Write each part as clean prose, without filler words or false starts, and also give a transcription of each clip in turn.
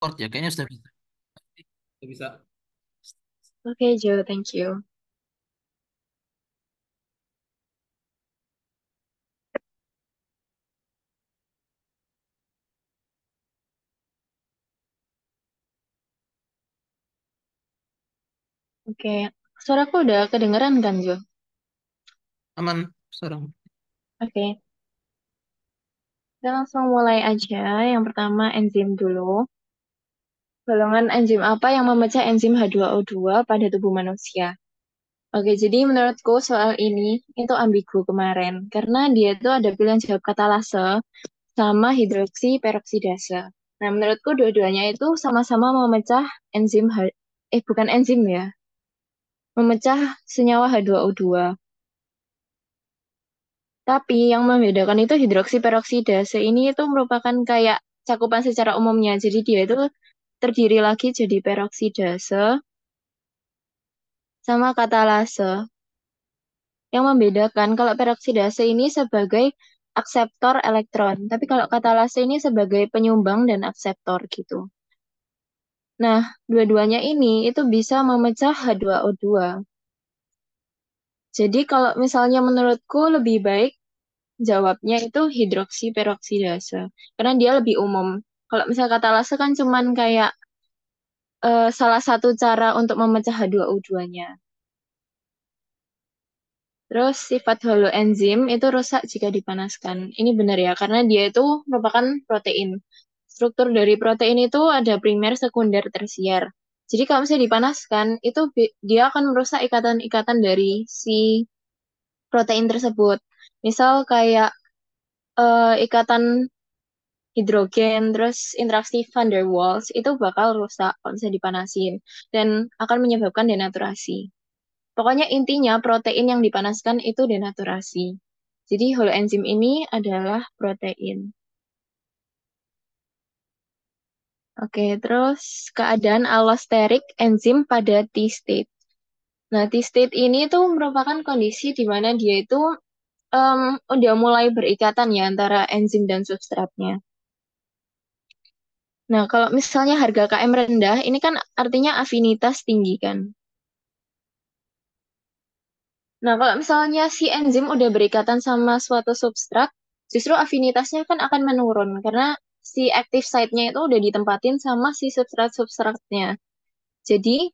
Record ya, kayaknya sudah bisa. Sudah bisa. Oke, Joe, thank you. Oke, suaraku udah kedengeran kan, Jo? Aman sekarang. Oke, kita langsung mulai aja. Yang pertama, enzim dulu. Golongan enzim apa yang memecah enzim H2O2 pada tubuh manusia? Oke, jadi menurutku soal ini itu ambigu kemarin. Karena dia itu ada pilihan jawab katalase sama hidroksi peroksidase. Nah, menurutku dua-duanya itu sama-sama memecah enzim bukan enzim ya, memecah senyawa H2O2. Tapi yang membedakan itu hidroksi peroksidase ini itu merupakan kayak cakupan secara umumnya. Jadi dia itu terdiri lagi jadi peroksidase sama katalase. Yang membedakan kalau peroksidase ini sebagai akseptor elektron, tapi kalau katalase ini sebagai penyumbang dan akseptor gitu. Nah, dua-duanya ini itu bisa memecah H2O2. Jadi kalau misalnya menurutku lebih baik jawabnya itu hidroksi peroksidase. Karena dia lebih umum. Kalau misalnya katalase kan cuman kayak salah satu cara untuk memecah H2O2-nya. Terus sifat holoenzim itu rusak jika dipanaskan. Ini benar ya, karena dia itu merupakan protein. Struktur dari protein itu ada primer, sekunder, tersier. Jadi kalau misalnya dipanaskan, itu dia akan merusak ikatan-ikatan dari si protein tersebut. Misal kayak ikatan hidrogen, terus interaksi van der Waals itu bakal rusak kalau misalnya dipanasin dan akan menyebabkan denaturasi. Pokoknya intinya protein yang dipanaskan itu denaturasi. Jadi holoenzim ini adalah protein. Oke, terus keadaan allosterik enzim pada T-state. Nah, T-state ini tuh merupakan kondisi di mana dia itu udah mulai berikatan ya antara enzim dan substratnya. Nah, kalau misalnya harga KM rendah, ini kan artinya afinitas tinggi kan. Nah, kalau misalnya si enzim udah berikatan sama suatu substrat, justru afinitasnya kan akan menurun karena si active site-nya itu udah ditempatin sama si substrat-substratnya. Jadi,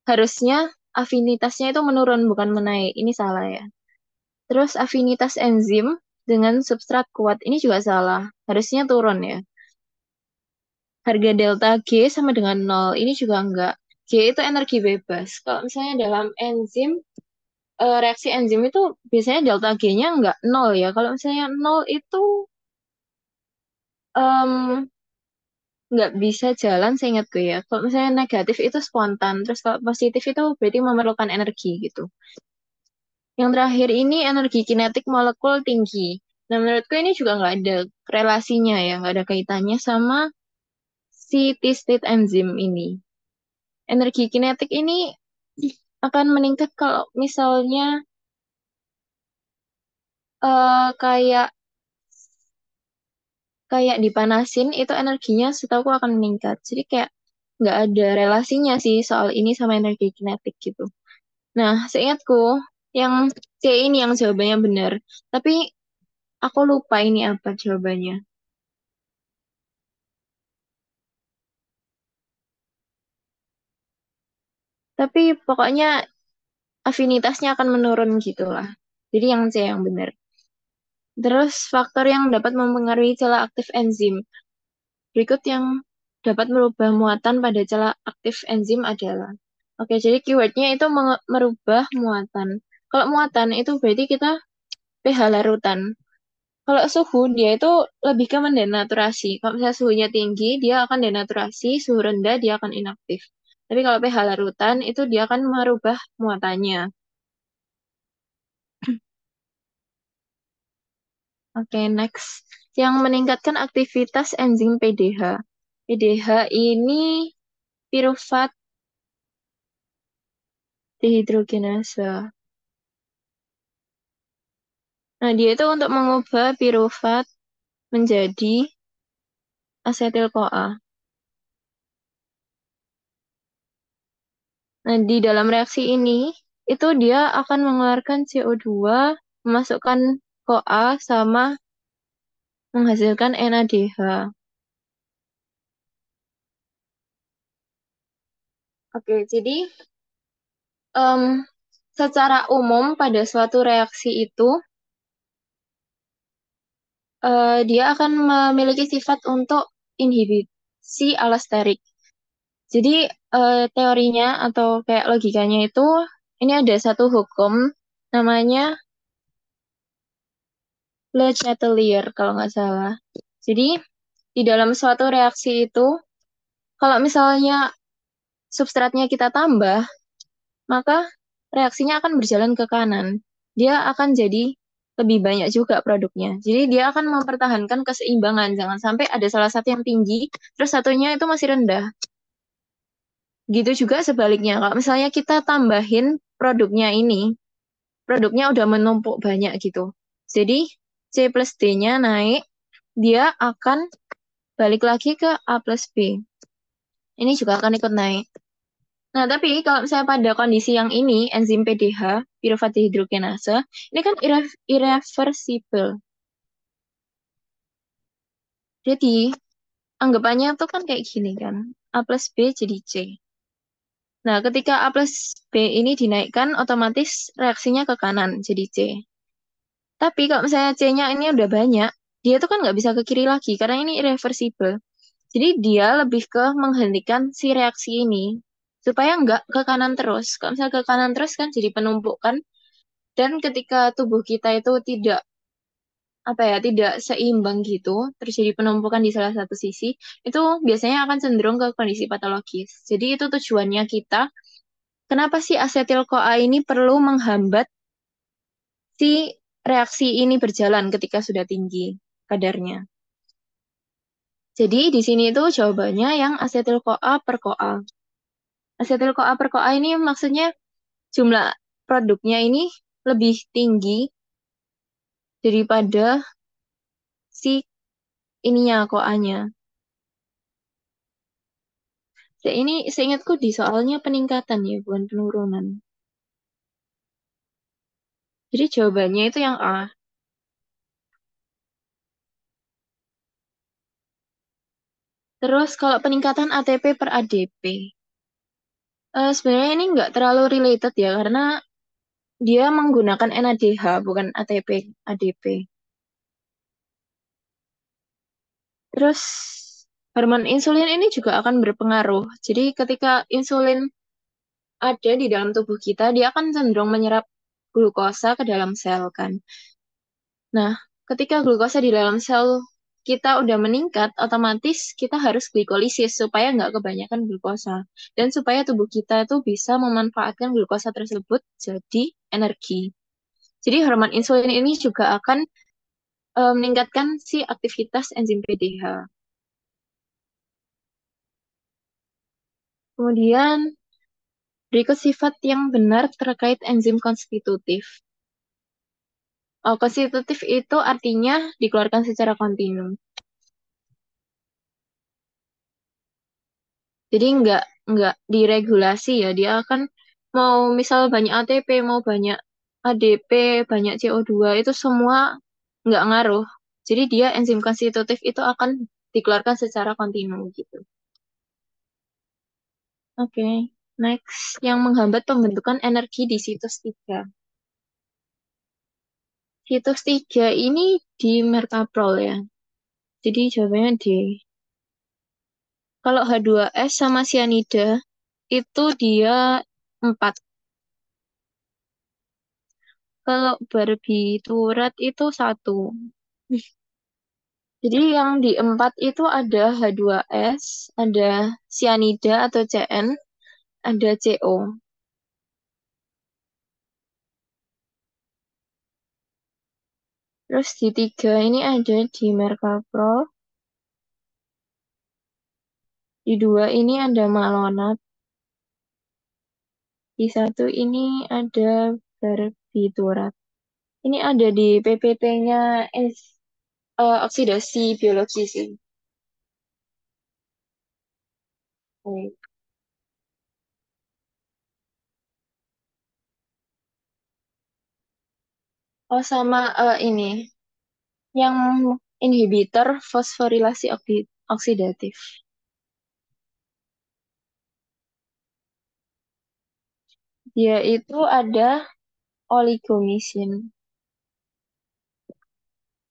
harusnya afinitasnya itu menurun, bukan menaik. Ini salah ya. Terus afinitas enzim dengan substrat kuat, ini juga salah. Harusnya turun ya. Harga delta G sama dengan nol, ini juga enggak. G itu energi bebas. Kalau misalnya dalam enzim, reaksi enzim itu biasanya delta G-nya enggak nol ya. Kalau misalnya nol itu em, nggak bisa jalan seingatku ya. Kalau misalnya negatif itu spontan, terus kalau positif itu berarti memerlukan energi gitu. Yang terakhir ini energi kinetik molekul tinggi. Nah, menurutku ini juga nggak ada relasinya ya, nggak ada kaitannya sama si T-state enzim ini. Energi kinetik ini akan meningkat kalau misalnya kayak kayak dipanasin itu energinya setahu akan meningkat. Jadi kayak nggak ada relasinya sih soal ini sama energi kinetik gitu. Nah, seingatku yang C ini yang jawabannya benar. Tapi aku lupa ini apa jawabannya. Tapi pokoknya afinitasnya akan menurun gitu lah. Jadi yang C yang benar. Terus faktor yang dapat mempengaruhi celah aktif enzim. Berikut yang dapat merubah muatan pada celah aktif enzim adalah. Oke, jadi keywordnya itu merubah muatan. Kalau muatan itu berarti kita pH larutan. Kalau suhu dia itu lebih ke mendenaturasi. Kalau misalnya suhunya tinggi, dia akan denaturasi, suhu rendah dia akan inaktif. Tapi kalau pH larutan itu dia akan merubah muatannya. Oke, next. Yang meningkatkan aktivitas enzim PDH. PDH ini piruvat dehidrogenase. Nah, dia itu untuk mengubah piruvat menjadi asetil CoA. Nah, di dalam reaksi ini, itu dia akan mengeluarkan CO2, memasukkan CoA, sama menghasilkan NADH. Oke, jadi em, secara umum pada suatu reaksi itu, dia akan memiliki sifat untuk inhibisi allosterik. Jadi teorinya atau kayak logikanya itu, ini ada satu hukum namanya Le Chatelier kalau nggak salah. Jadi di dalam suatu reaksi itu, kalau misalnya substratnya kita tambah, maka reaksinya akan berjalan ke kanan. Dia akan jadi lebih banyak juga produknya. Jadi dia akan mempertahankan keseimbangan. Jangan sampai ada salah satu yang tinggi, terus satunya itu masih rendah. Gitu juga sebaliknya. Kalau misalnya kita tambahin produknya ini, produknya udah menumpuk banyak gitu. Jadi C plus D-nya naik, dia akan balik lagi ke A plus B. Ini juga akan ikut naik. Nah, tapi kalau misalnya pada kondisi yang ini, enzim PDH, pyruvate dehydrogenase, ini kan irreversible. Jadi, anggapannya tuh kan kayak gini kan. A plus B jadi C. Nah, ketika A plus B ini dinaikkan, otomatis reaksinya ke kanan jadi C. Tapi kalau misalnya C-nya ini udah banyak, dia tuh kan nggak bisa ke kiri lagi, karena ini irreversible. Jadi dia lebih ke menghentikan si reaksi ini, supaya nggak ke kanan terus. Kalau misalnya ke kanan terus kan jadi penumpukan. Dan ketika tubuh kita itu tidak apa ya, tidak seimbang gitu, terjadi penumpukan di salah satu sisi, itu biasanya akan cenderung ke kondisi patologis. Jadi itu tujuannya kita, kenapa sih asetil CoA ini perlu menghambat si reaksi ini berjalan ketika sudah tinggi kadarnya. Jadi di sini itu jawabannya yang asetil CoA per CoA. Asetil CoA per CoA ini maksudnya jumlah produknya ini lebih tinggi daripada si ininya CoA-nya. Ini seingatku di soalnya peningkatan ya, bukan penurunan. Jadi jawabannya itu yang A. Terus kalau peningkatan ATP per ADP, sebenarnya ini nggak terlalu related ya, karena dia menggunakan NADH, bukan ATP, ADP. Terus hormon insulin ini juga akan berpengaruh. Jadi ketika insulin ada di dalam tubuh kita, dia akan cenderung menyerap glukosa ke dalam sel kan. Nah, ketika glukosa di dalam sel kita udah meningkat, otomatis kita harus glikolisis supaya nggak kebanyakan glukosa. Dan supaya tubuh kita itu bisa memanfaatkan glukosa tersebut jadi energi. Jadi hormon insulin ini juga akan meningkatkan si aktivitas enzim PDH. Kemudian berikut sifat yang benar terkait enzim konstitutif. Oh, konstitutif itu artinya dikeluarkan secara kontinu. Jadi nggak diregulasi ya. Dia akan mau misal banyak ATP, mau banyak ADP, banyak CO2 itu semua nggak ngaruh. Jadi dia enzim konstitutif itu akan dikeluarkan secara kontinu gitu. Oke, next yang menghambat pembentukan energi di situs 3. Situs 3 ini di merkaprol ya. Jadi jawabannya D. Kalau H2S sama cyanida itu dia 4. Kalau barbiturat itu 1. Jadi yang di 4 itu ada H2S, ada cyanida atau CN, ada CO. Terus di 3 ini ada di merkapro. Di 2 ini ada malonat. Di 1 ini ada barbiturat. Ini ada di PPT-nya oksidasi biologi sih. Oke. Oh, sama ini yang inhibitor fosforilasi oksidatif. Dia itu ada oligomisin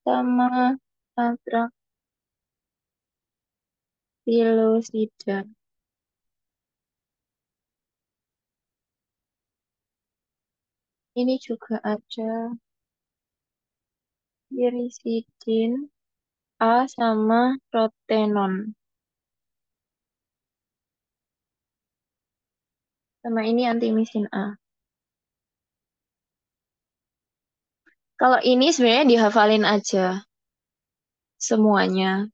sama atratilosida. Ini juga ada irisidin A sama protenon. Sama ini antimisin A. Kalau ini sebenarnya dihafalin aja semuanya.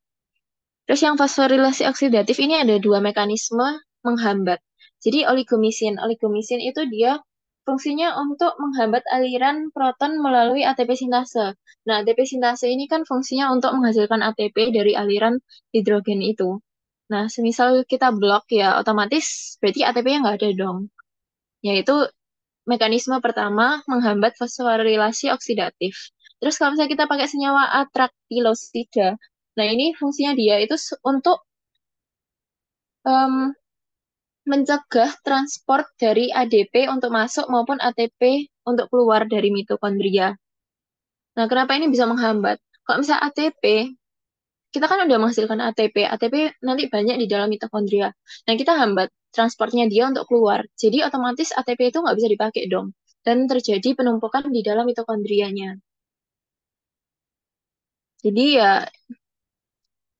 Terus yang fosforilasi oksidatif ini ada dua mekanisme menghambat. Jadi oligomisin itu dia fungsinya untuk menghambat aliran proton melalui ATP sintase. Nah, ATP sintase ini kan fungsinya untuk menghasilkan ATP dari aliran hidrogen itu. Nah, semisal kita blok ya, otomatis berarti ATP-nya nggak ada dong. Yaitu mekanisme pertama menghambat fosforilasi oksidatif. Terus kalau misalnya kita pakai senyawa atraktilosida, nah ini fungsinya dia itu untuk em, mencegah transport dari ADP untuk masuk maupun ATP untuk keluar dari mitokondria. Nah, kenapa ini bisa menghambat? Kalau misalnya ATP, kita kan udah menghasilkan ATP. ATP nanti banyak di dalam mitokondria. Nah, kita hambat transportnya dia untuk keluar. Jadi otomatis ATP itu nggak bisa dipakai dong. Dan terjadi penumpukan di dalam mitokondrianya. Jadi ya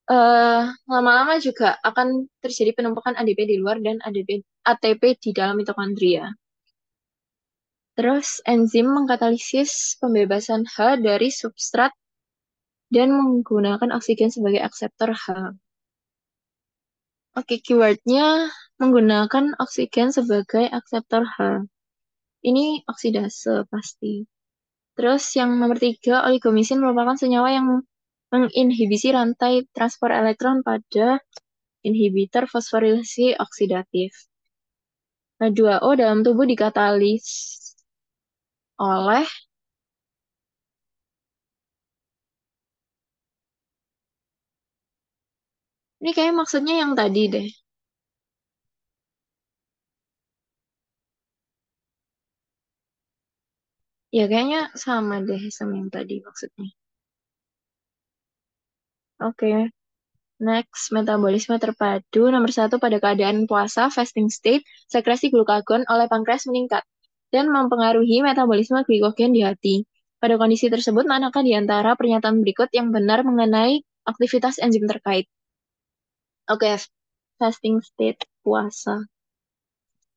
eh, lama-lama juga akan terjadi penumpukan ADP di luar dan ATP di dalam mitokondria. Terus enzim mengkatalisis pembebasan H dari substrat dan menggunakan oksigen sebagai akseptor H. Oke, keywordnya menggunakan oksigen sebagai akseptor H. Ini oksidase pasti. Terus yang nomor tiga, oligomisin merupakan senyawa yang menginhibisi rantai transport elektron pada inhibitor fosforilasi oksidatif. H2O dalam tubuh dikatalis oleh, ini kayak maksudnya yang tadi deh. Ya kayaknya sama deh sama yang tadi maksudnya. Oke, next, metabolisme terpadu. Nomor satu, pada keadaan puasa, fasting state, sekresi glukagon oleh pankreas meningkat dan mempengaruhi metabolisme glikogen di hati. Pada kondisi tersebut, manakah di antara pernyataan berikut yang benar mengenai aktivitas enzim terkait? Oke, fasting state, puasa.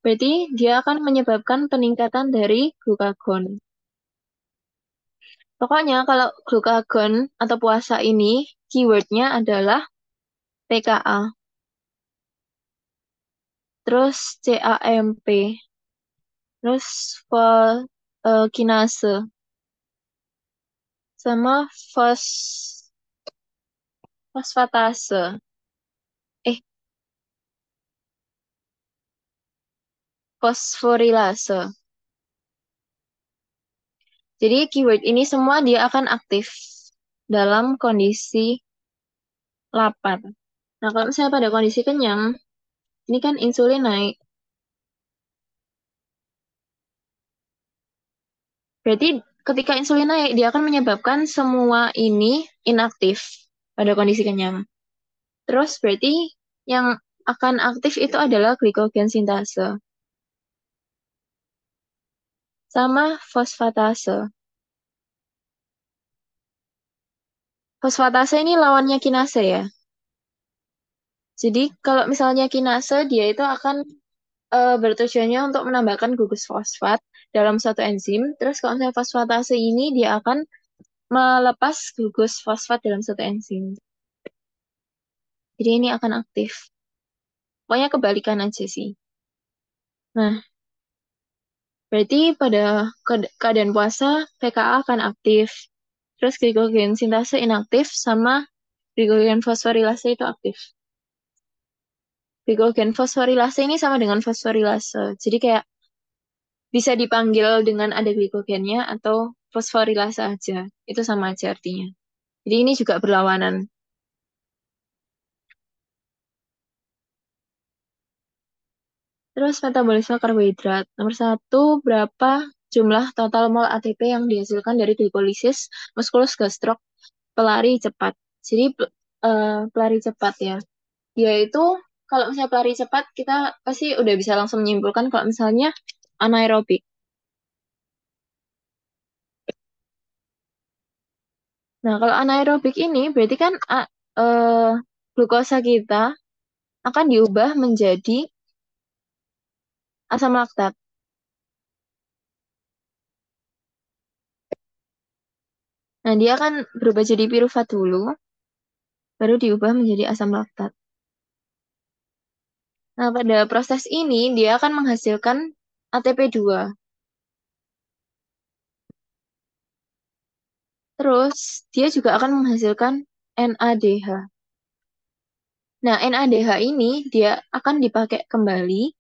Berarti dia akan menyebabkan peningkatan dari glukagon. Pokoknya kalau glukagon atau puasa ini, keywordnya adalah PKA. Terus CAMP. Terus kinase sama fosfatase. Eh, fosforilase. Jadi keyword ini semua dia akan aktif dalam kondisi lapar. Nah, kalau misalnya pada kondisi kenyang, ini kan insulin naik. Berarti ketika insulin naik, dia akan menyebabkan semua ini inaktif pada kondisi kenyang. Terus berarti yang akan aktif itu adalah glikogen sintase sama fosfatase. Fosfatase ini lawannya kinase ya. Jadi kalau misalnya kinase dia itu akan bertujuannya untuk menambahkan gugus fosfat dalam suatu enzim. Terus kalau misalnya fosfatase ini dia akan melepas gugus fosfat dalam suatu enzim. Jadi ini akan aktif. Pokoknya kebalikan aja sih. Nah, berarti pada keadaan puasa PKA akan aktif. Terus glikogen sintase inaktif sama glikogen fosforilase itu aktif. Glikogen fosforilase ini sama dengan fosforilase. Jadi kayak bisa dipanggil dengan ada glikogennya atau fosforilase aja. Itu sama aja artinya. Jadi ini juga berlawanan. Terus metabolisme karbohidrat. Nomor satu, berapa jumlah total mol ATP yang dihasilkan dari glikolisis muskulus gastrok pelari cepat. Jadi pelari cepat ya. Dia itu kalau misalnya pelari cepat kita pasti udah bisa langsung menyimpulkan kalau misalnya anaerobik. Nah, kalau anaerobik ini berarti kan glukosa kita akan diubah menjadi asam laktat. Nah, dia akan berubah jadi piruvat dulu, baru diubah menjadi asam laktat. Nah, pada proses ini dia akan menghasilkan ATP2. Terus, dia juga akan menghasilkan NADH. Nah, NADH ini dia akan dipakai kembali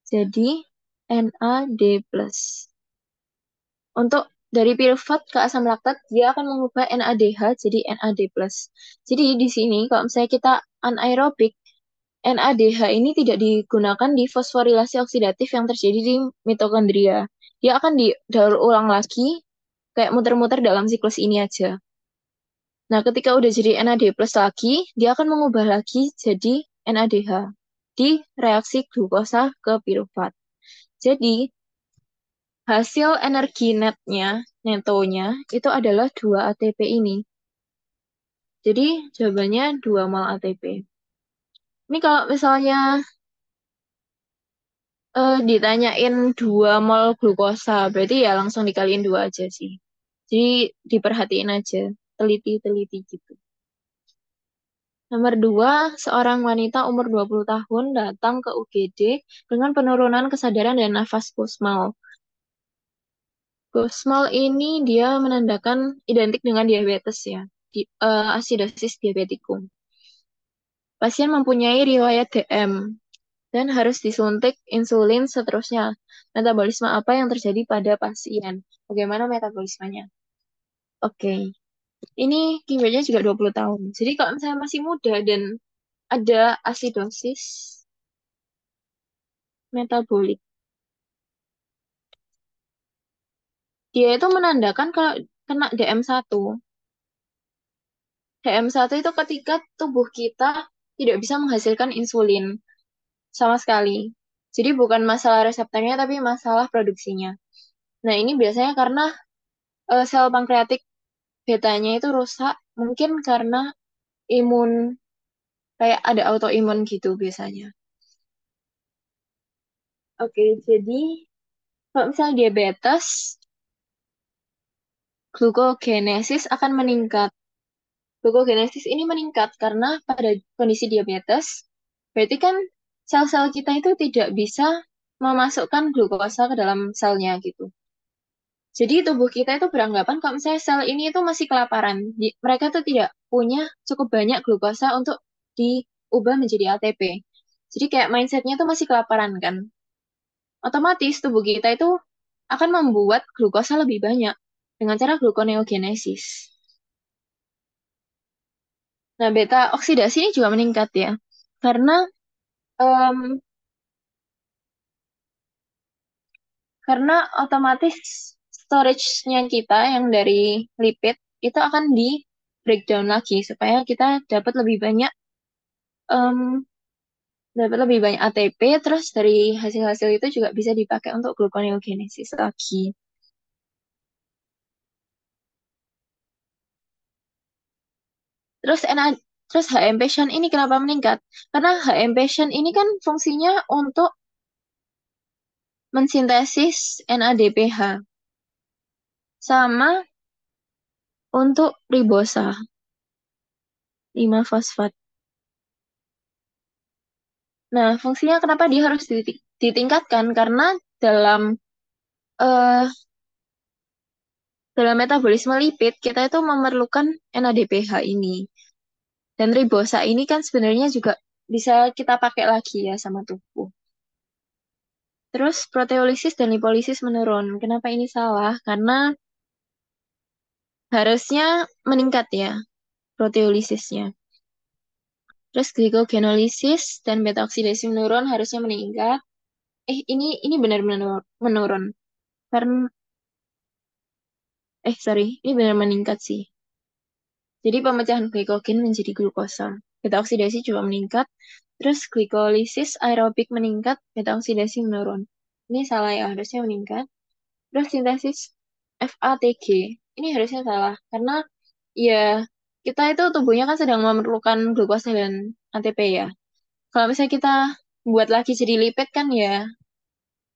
jadi NAD+. Untuk dari piruvat ke asam laktat, dia akan mengubah NADH jadi NAD+. Jadi di sini kalau misalnya kita anaerobik, NADH ini tidak digunakan di fosforilasi oksidatif yang terjadi di mitokondria. Dia akan didaur ulang lagi, kayak muter-muter dalam siklus ini aja. Nah, ketika udah jadi NAD+ lagi, dia akan mengubah lagi jadi NADH di reaksi glukosa ke piruvat. Jadi, hasil energi netnya, netonya, itu adalah 2 ATP ini. Jadi, jawabannya 2 mol ATP. Ini kalau misalnya ditanyain 2 mol glukosa, berarti ya langsung dikaliin 2 aja sih. Jadi, diperhatiin aja, teliti-teliti gitu. Nomor 2, seorang wanita umur 20 tahun datang ke UGD dengan penurunan kesadaran dan nafas kusmal. Kusmal ini dia menandakan identik dengan diabetes ya, acidosis diabetikum. Pasien mempunyai riwayat DM dan harus disuntik insulin seterusnya. Metabolisme apa yang terjadi pada pasien? Bagaimana metabolismenya? Oke, ini keywordnya juga 20 tahun. Jadi kalau misalnya masih muda dan ada asidosis metabolik, dia itu menandakan kalau kena DM1. DM1 itu ketika tubuh kita tidak bisa menghasilkan insulin sama sekali. Jadi bukan masalah reseptornya tapi masalah produksinya. Nah, ini biasanya karena sel pankreatik betanya itu rusak, mungkin karena imun, kayak ada autoimun gitu biasanya. Oke, jadi kalau misalnya diabetes, glukogenesis akan meningkat. Glukogenesis ini meningkat karena pada kondisi diabetes, berarti kan sel-sel kita itu tidak bisa memasukkan glukosa ke dalam selnya gitu. Jadi tubuh kita itu beranggapan kalau misalnya sel ini itu masih kelaparan. Mereka tuh tidak punya cukup banyak glukosa untuk diubah menjadi ATP. Jadi kayak mindsetnya tuh masih kelaparan kan. Otomatis tubuh kita itu akan membuat glukosa lebih banyak dengan cara gluconeogenesis. Nah, beta oksidasi ini juga meningkat ya. Karena em, karena otomatis storage-nya kita yang dari lipid itu akan di breakdown lagi supaya kita em, dapat lebih banyak ATP, terus dari hasil-hasil itu juga bisa dipakai untuk gluconeogenesis lagi. Terus terus HM patient ini kenapa meningkat? Karena HM patient ini kan fungsinya untuk mensintesis NADPH sama untuk ribosa 5 fosfat. Nah, fungsinya kenapa dia harus ditingkatkan? Karena dalam eh, dalam metabolisme lipid kita itu memerlukan NADPH ini. Dan ribosa ini kan sebenarnya juga bisa kita pakai lagi ya sama tubuh. Terus proteolisis dan lipolisis menurun. Kenapa ini salah? Karena harusnya meningkat ya proteolisisnya. Terus glycogenesis dan beta oksidasi menurun harusnya meningkat. Ini benar-benar menurun. Karena sorry, ini benar meningkat sih. Jadi pemecahan glikogen menjadi glukosa. Beta oksidasi juga meningkat. Terus glikolisis aerobik meningkat, beta oksidasi menurun. Ini salah ya, harusnya meningkat. Terus sintesis FATG. Ini harusnya salah karena ya kita itu tubuhnya kan sedang memerlukan glukosa dan ATP ya. Kalau misalnya kita buat lagi jadi lipid kan ya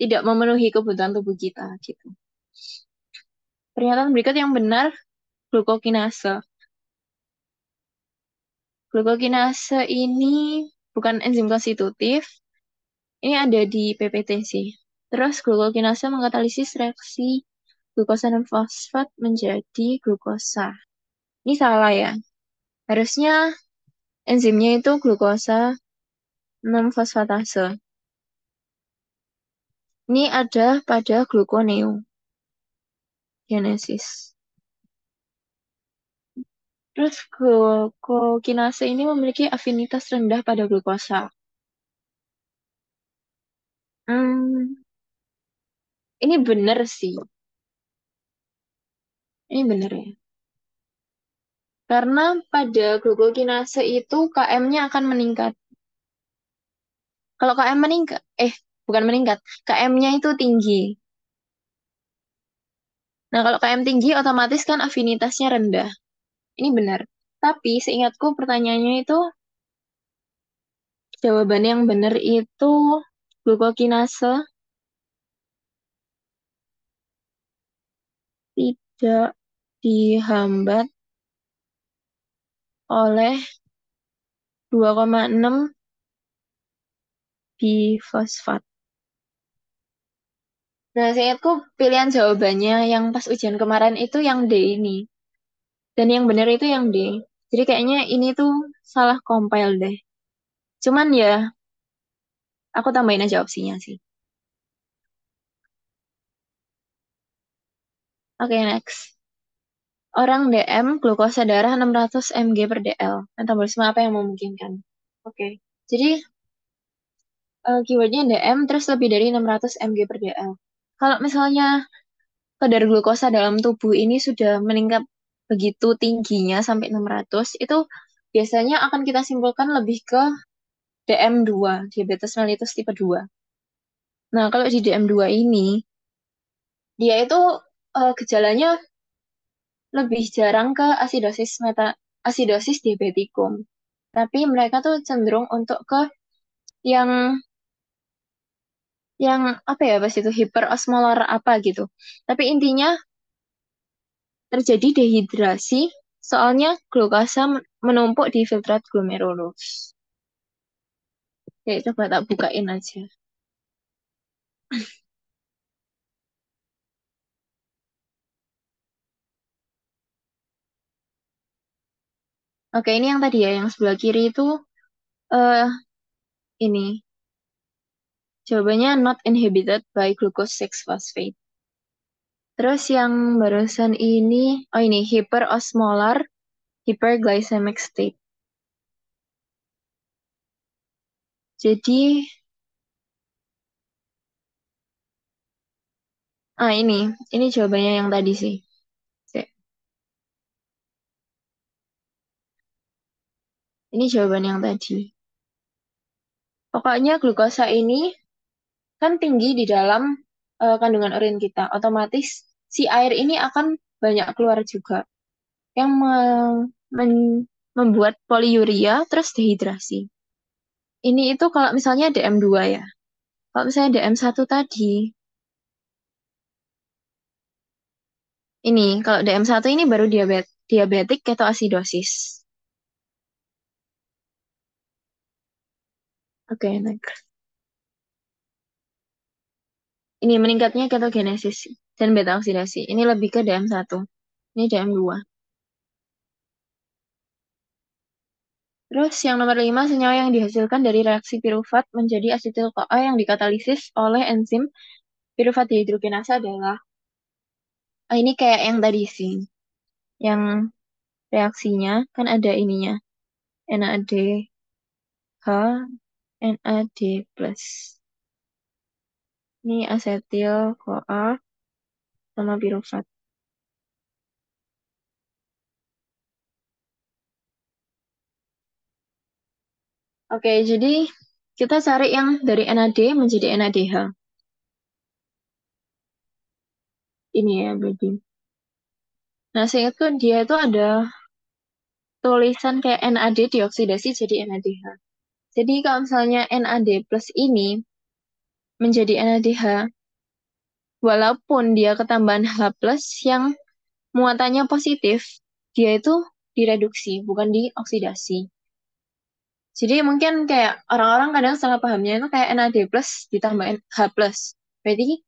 tidak memenuhi kebutuhan tubuh kita gitu. Pernyataan berikut yang benar, glukokinase. Glukokinase ini bukan enzim konstitutif, ini ada di PPT sih. Terus glukokinase mengkatalisis reaksi glukosa dan fosfat menjadi glukosa. Ini salah ya. Harusnya enzimnya itu glukosa 6 fosfatase. Ini ada pada gluconeogenesis. Terus glukokinase ini memiliki afinitas rendah pada glukosa. Hmm, ini benar sih. Ini benar ya. Karena pada glukokinase itu KM-nya akan meningkat. Kalau KM meningkat, bukan meningkat, KM-nya itu tinggi. Nah, kalau KM tinggi, otomatis kan afinitasnya rendah. Ini benar. Tapi seingatku pertanyaannya itu, jawaban yang benar itu glukokinase tidak dihambat oleh 2,6 bifosfat. Nah, seingatku pilihan jawabannya yang pas ujian kemarin itu yang D ini. Dan yang benar itu yang D. Jadi kayaknya ini tuh salah compile deh. Cuman ya, aku tambahin aja opsinya sih. Oke, next. Orang DM, glukosa darah 600 mg per dl. Metabolisme apa yang memungkinkan? Oke. Jadi, keywordnya DM terus lebih dari 600 mg per dl. Kalau misalnya kadar glukosa dalam tubuh ini sudah meningkat begitu tingginya sampai 600, itu biasanya akan kita simpulkan lebih ke DM2, diabetes mellitus tipe 2. Nah, kalau di DM2 ini, dia itu gejalanya lebih jarang ke asidosis diabetikum. Tapi mereka tuh cenderung untuk ke yang yang apa ya pas itu hiperosmolar apa gitu. Tapi intinya terjadi dehidrasi soalnya glukosa menumpuk di filtrat glomerulus. Oke, coba tak bukain aja. Oke, ini yang tadi ya, yang sebelah kiri itu eh ini jawabannya not inhibited by glucose 6-phosphate. Terus yang barusan ini, oh ini hyperosmolar hyperglycemic state. Jadi, ini jawabannya yang tadi sih. Sik, ini jawaban yang tadi. Pokoknya glukosa ini kan tinggi di dalam kandungan urin kita. Otomatis si air ini akan banyak keluar juga. Yang membuat poliuria terus dehidrasi. Ini itu kalau misalnya DM2 ya. Kalau misalnya DM1 tadi, ini kalau DM1 ini baru diabetik ketoasidosis. Oke, next. Ini meningkatnya ketogenesis dan beta oksidasi. Ini lebih ke DM1. Ini DM2. Terus yang nomor 5, senyawa yang dihasilkan dari reaksi pirufat menjadi asetil-CoA yang dikatalisis oleh enzim pirufat dehidrogenasa adalah, ini kayak yang tadi sih. yang reaksinya kan ada ininya, NADH, NAD plus. Ini asetil CoA sama pirufat. Oke, jadi kita cari yang dari NAD menjadi NADH. Ini ya, berarti. Nah, seingatku dia itu ada tulisan kayak NAD dioksidasi jadi NADH. Jadi kalau misalnya NAD plus ini menjadi NADH, walaupun dia ketambahan H plus yang muatannya positif, dia itu direduksi, bukan dioksidasi. Jadi mungkin kayak orang-orang kadang salah pahamnya itu kayak NAD plus ditambah H plus. Berarti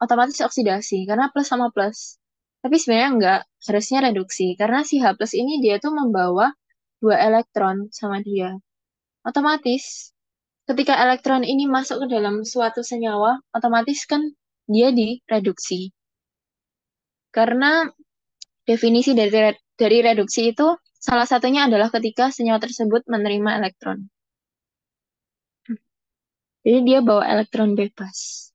otomatis oksidasi, karena plus sama plus. Tapi sebenarnya enggak, harusnya reduksi. Karena si H plus ini dia tuh membawa dua elektron sama dia. Otomatis ketika elektron ini masuk ke dalam suatu senyawa, otomatis kan dia direduksi. Karena definisi dari reduksi itu salah satunya adalah ketika senyawa tersebut menerima elektron. Jadi dia bawa elektron bebas.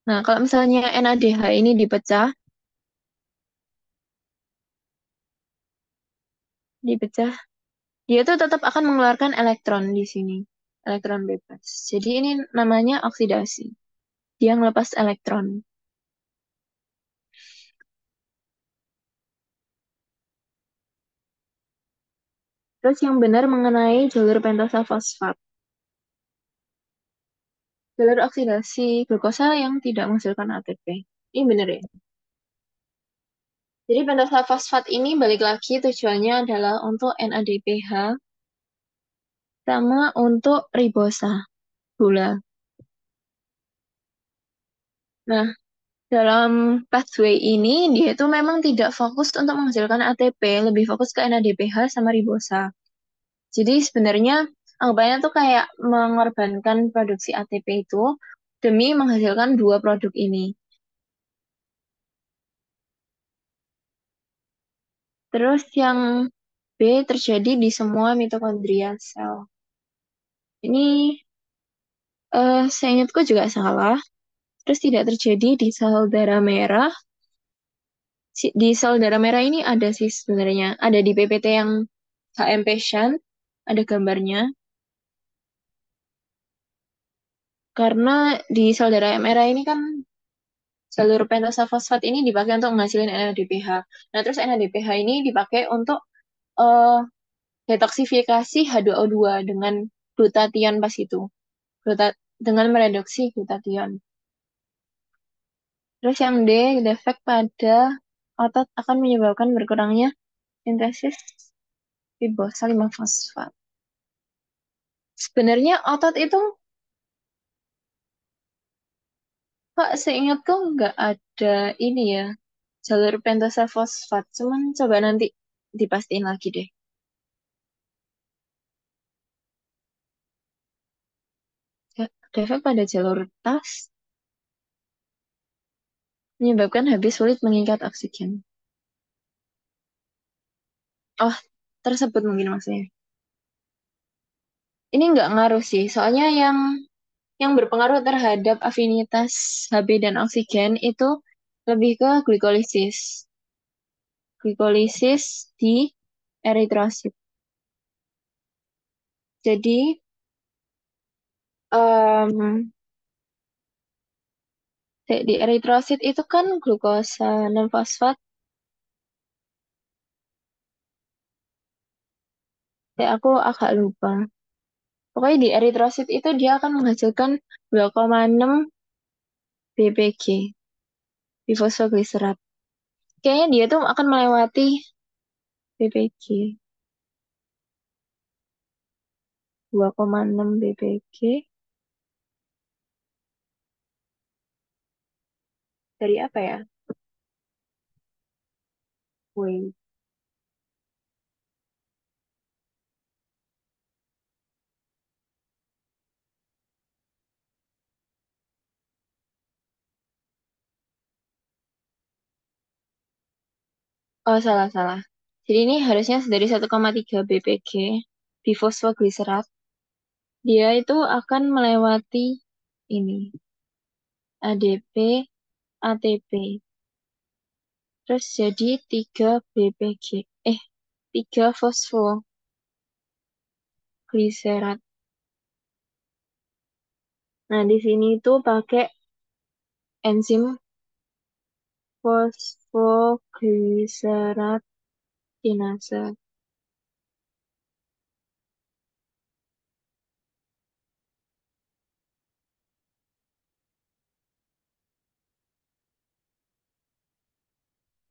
Nah, kalau misalnya NADH ini dipecah, dia tuh tetap akan mengeluarkan elektron di sini, elektron bebas. Jadi ini namanya oksidasi. Dia ngelepas elektron. Terus yang benar mengenai jalur pentasa fosfat. Jalur oksidasi glukosa yang tidak menghasilkan ATP. Ini benar ya? Jadi pentasa fosfat ini balik lagi tujuannya adalah untuk NADPH sama untuk ribosa, gula. Nah, dalam pathway ini dia itu memang tidak fokus untuk menghasilkan ATP, lebih fokus ke NADPH sama ribosa. Jadi sebenarnya anggapannya tuh kayak mengorbankan produksi ATP itu demi menghasilkan dua produk ini. Terus yang B terjadi di semua mitokondria sel. Ini seingatku juga salah. Terus tidak terjadi di sel darah merah. Di sel darah merah ini ada sih sebenarnya. Ada di PPT yang HM patient. Ada gambarnya. Karena di sel darah merah ini kan jalur pentasa fosfat ini dipakai untuk menghasilkan NADPH. Nah, terus NADPH ini dipakai untuk eh, detoksifikasi H2O2 dengan glutathione pas itu. Dengan mereduksi glutathione. Terus yang D, defek pada otot akan menyebabkan berkurangnya sintesis ribosa 5 fosfat. Sebenarnya otot itu kok seingatku nggak ada ini ya, jalur pentasa fosfat. Cuman coba nanti dipastiin lagi deh. Defek pada jalur tas menyebabkan habis sulit mengikat oksigen. Oh, tersebut mungkin maksudnya. Ini nggak ngaruh sih, soalnya yang berpengaruh terhadap afinitas Hb dan oksigen itu lebih ke glikolisis. Glikolisis di eritrosit. Jadi, em, di eritrosit itu kan glukosa 6 fosfat. Ya, aku agak lupa. Pokoknya di eritrosit itu dia akan menghasilkan 2,6 ppg, bifosfoglycerat. Kayaknya dia tuh akan melewati ppg, 2,6 ppg dari apa ya? Wait. Oh, salah-salah. Jadi ini harusnya dari 1,3 bpg bifosfoglycerat. Dia itu akan melewati ini, ADP, ATP. Terus jadi 3 bpg. 3 fosfoglycerat. Nah, di sini tuh pakai enzim fosfoglycerat kinase.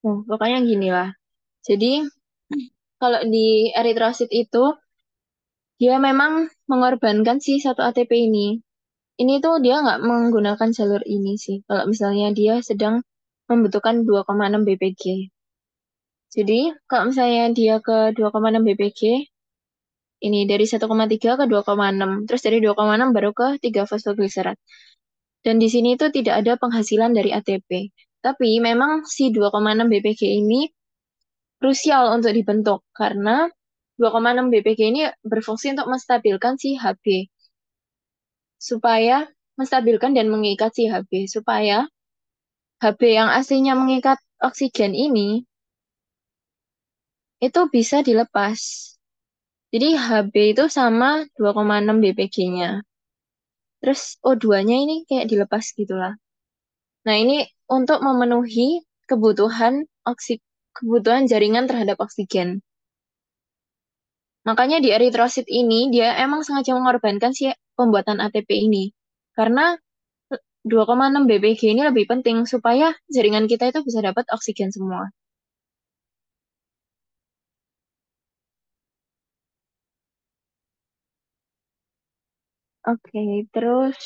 Nah, pokoknya gini lah. Jadi, kalau di eritrosit itu, dia memang mengorbankan si satu ATP ini. Ini tuh dia nggak menggunakan jalur ini sih. Kalau misalnya dia sedang membutuhkan 2,6 bpg. Jadi, kalau misalnya dia ke 2,6 bpg, ini dari 1,3 ke 2,6. Terus dari 2,6 baru ke 3 fosfoglycerat. Dan di sini itu tidak ada penghasilan dari ATP. Tapi memang si 2,6 bpg ini krusial untuk dibentuk karena 2,6 bpg ini berfungsi untuk menstabilkan si Hb supaya menstabilkan dan mengikat si Hb supaya Hb yang aslinya mengikat oksigen ini itu bisa dilepas. Jadi Hb itu sama 2,6 bpg-nya. Terus O2-nya ini kayak dilepas gitulah. Nah, ini untuk memenuhi kebutuhan kebutuhan jaringan terhadap oksigen. Makanya di eritrosit ini dia emang sengaja mengorbankan si pembuatan ATP ini. Karena 2,6 bpg ini lebih penting supaya jaringan kita itu bisa dapat oksigen semua. Oke, terus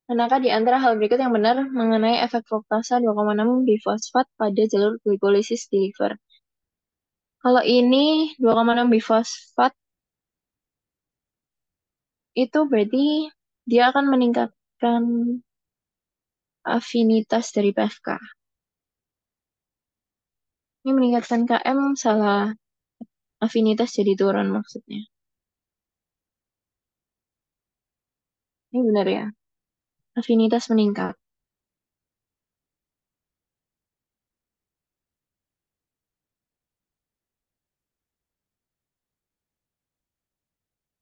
manakah di antara hal berikut yang benar mengenai efek fruktasa 2,6 bifosfat pada jalur glikolisis di liver? Kalau ini 2,6 bifosfat itu berarti dia akan meningkatkan afinitas dari PFK. Ini meningkatkan KM salah, afinitas jadi turun maksudnya. Ini benar ya. Afinitas meningkat.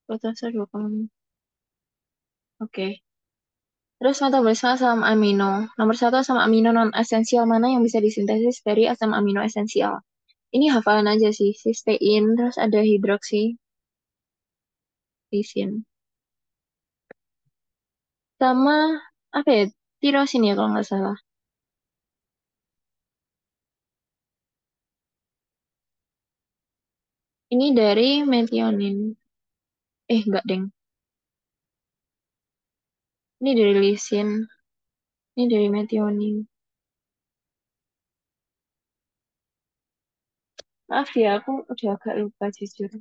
Fruktosa 2,6. Oke. Terus metabolisme asam amino. Nomor satu asam amino non esensial mana yang bisa disintesis dari asam amino esensial? Ini hafalan aja sih. Cysteine, terus ada hidroksi, lisin. Sama apa ya? Tirosin ya kalau nggak salah. Ini dari metionin. Enggak, deng. Ini dari lisin. Ini dari metionin. Maaf ya, aku udah agak lupa jujur.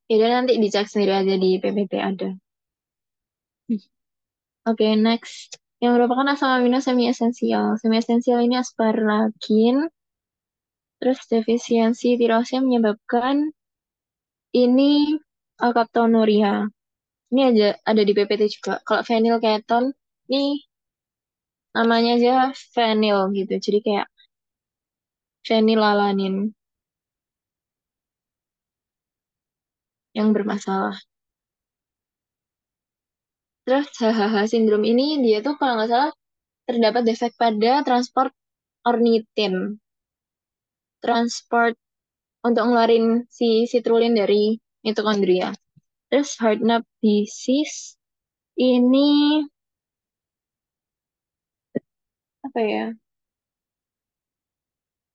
Ya udah nanti dicek sendiri aja di PPT ada. Oke, next. Yang merupakan asam amino semi esensial. Semi esensial ini asparagin. Terus defisiensi tirosin menyebabkan ini alkaptonuria. Ini ada di PPT juga. Kalau phenylketon, ini namanya aja phenyl gitu. Jadi kayak phenylalanin yang bermasalah. Terus HHH sindrom ini dia tuh kalau nggak salah terdapat defek pada transport ornitin. Transport untuk ngeluarin si citrulline dari mitokondria. Terus Hartnup disease ini apa ya?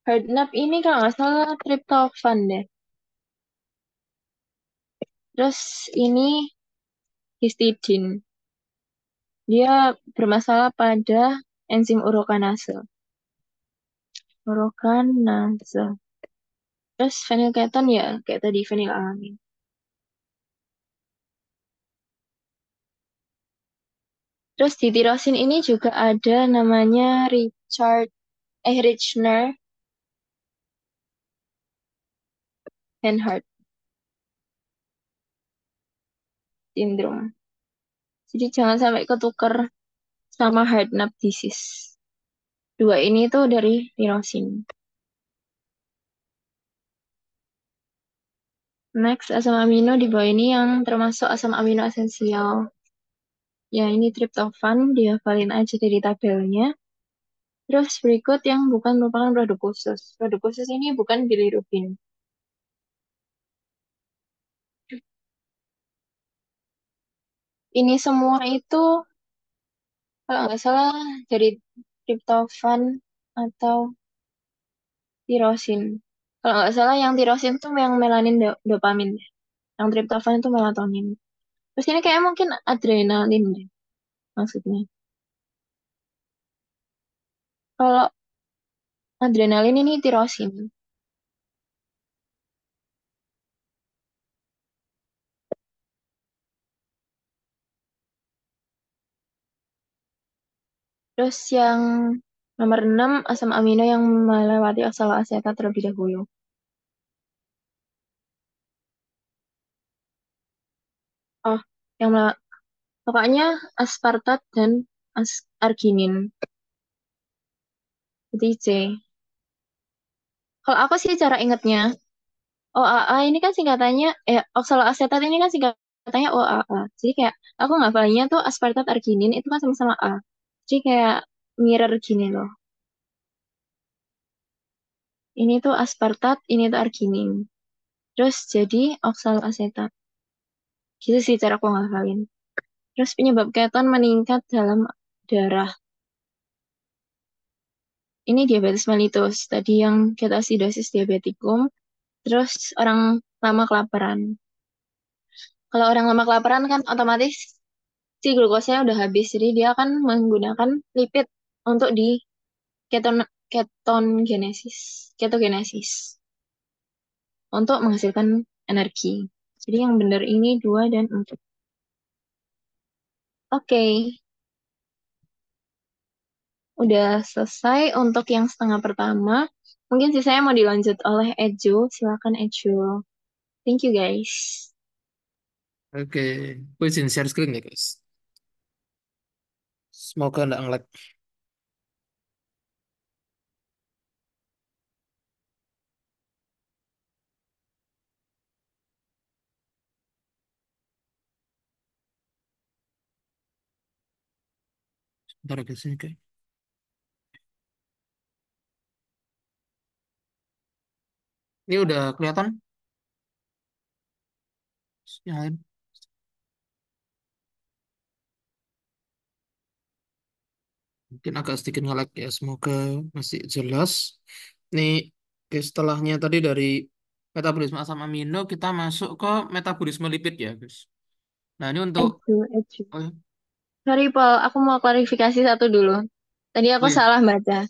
Hartnup ini kalau nggak salah triptofan deh. Terus ini histidine. Dia bermasalah pada enzim urokanase. Urokanase. Terus phenylketon ya kayak tadi fenilalanin. Terus di tirosin ini juga ada namanya Richner Hanhart syndrome. Jadi jangan sampai ketuker sama Hartnup disease. Dua ini tuh dari tirosin. Next, asam amino di bawah ini yang termasuk asam amino esensial. Ya, ini triptofan, dihafalin aja dari tabelnya. Terus berikut yang bukan merupakan produk khusus. Produk khusus ini bukan bilirubin. Ini semua itu kalau nggak salah dari triptofan atau tirosin. Kalau nggak salah yang tirosin tuh yang melanin dopamin. Yang triptofan itu melatonin. Terus ini kayak mungkin adrenalin deh maksudnya. Kalau adrenalin ini tirosin. Terus yang nomor 6 asam amino yang melewati oksaloasetat terlebih dahulu. Oh, yang pokoknya aspartat dan arginin. Jadi C. Kalau aku sih cara ingetnya, OAA ini kan singkatannya, oksaloasetat ini kan singkatannya OAA. Jadi kayak aku ngapalinnya tuh aspartat arginin itu kan sama-sama A. Jadi kayak mirror gini loh. Ini tuh aspartat, ini tuh arginin. Terus jadi oksaloasetat. Gitu sih cara aku ngafalin. Terus penyebab keton meningkat dalam darah. Ini diabetes mellitus. Tadi yang ketoasidosis diabetikum. Terus orang lama kelaparan. Kalau orang lama kelaparan kan otomatis si glukosanya udah habis. Jadi dia akan menggunakan lipid untuk di keton ketongenesis, ketogenesis untuk menghasilkan energi. Jadi yang benar ini 2 dan 4. Oke, udah selesai untuk yang setengah pertama. Mungkin sisanya mau dilanjut oleh Ejo. Silakan Ejo. Thank you guys. Oke, aku izin share screen ya guys. Semoga nggak nge-lag. Bentar ya guys, ini kayak. Ini udah kelihatan? Yang lain mungkin agak sedikit nge-lag ya. Semoga masih jelas. Nih, guys, setelahnya tadi dari metabolisme asam amino kita masuk ke metabolisme lipid ya guys. Nah ini untuk Ejo, Ejo. oh, ya. Sorry Paul, aku mau klarifikasi satu dulu. Tadi aku Oh ya, salah baca.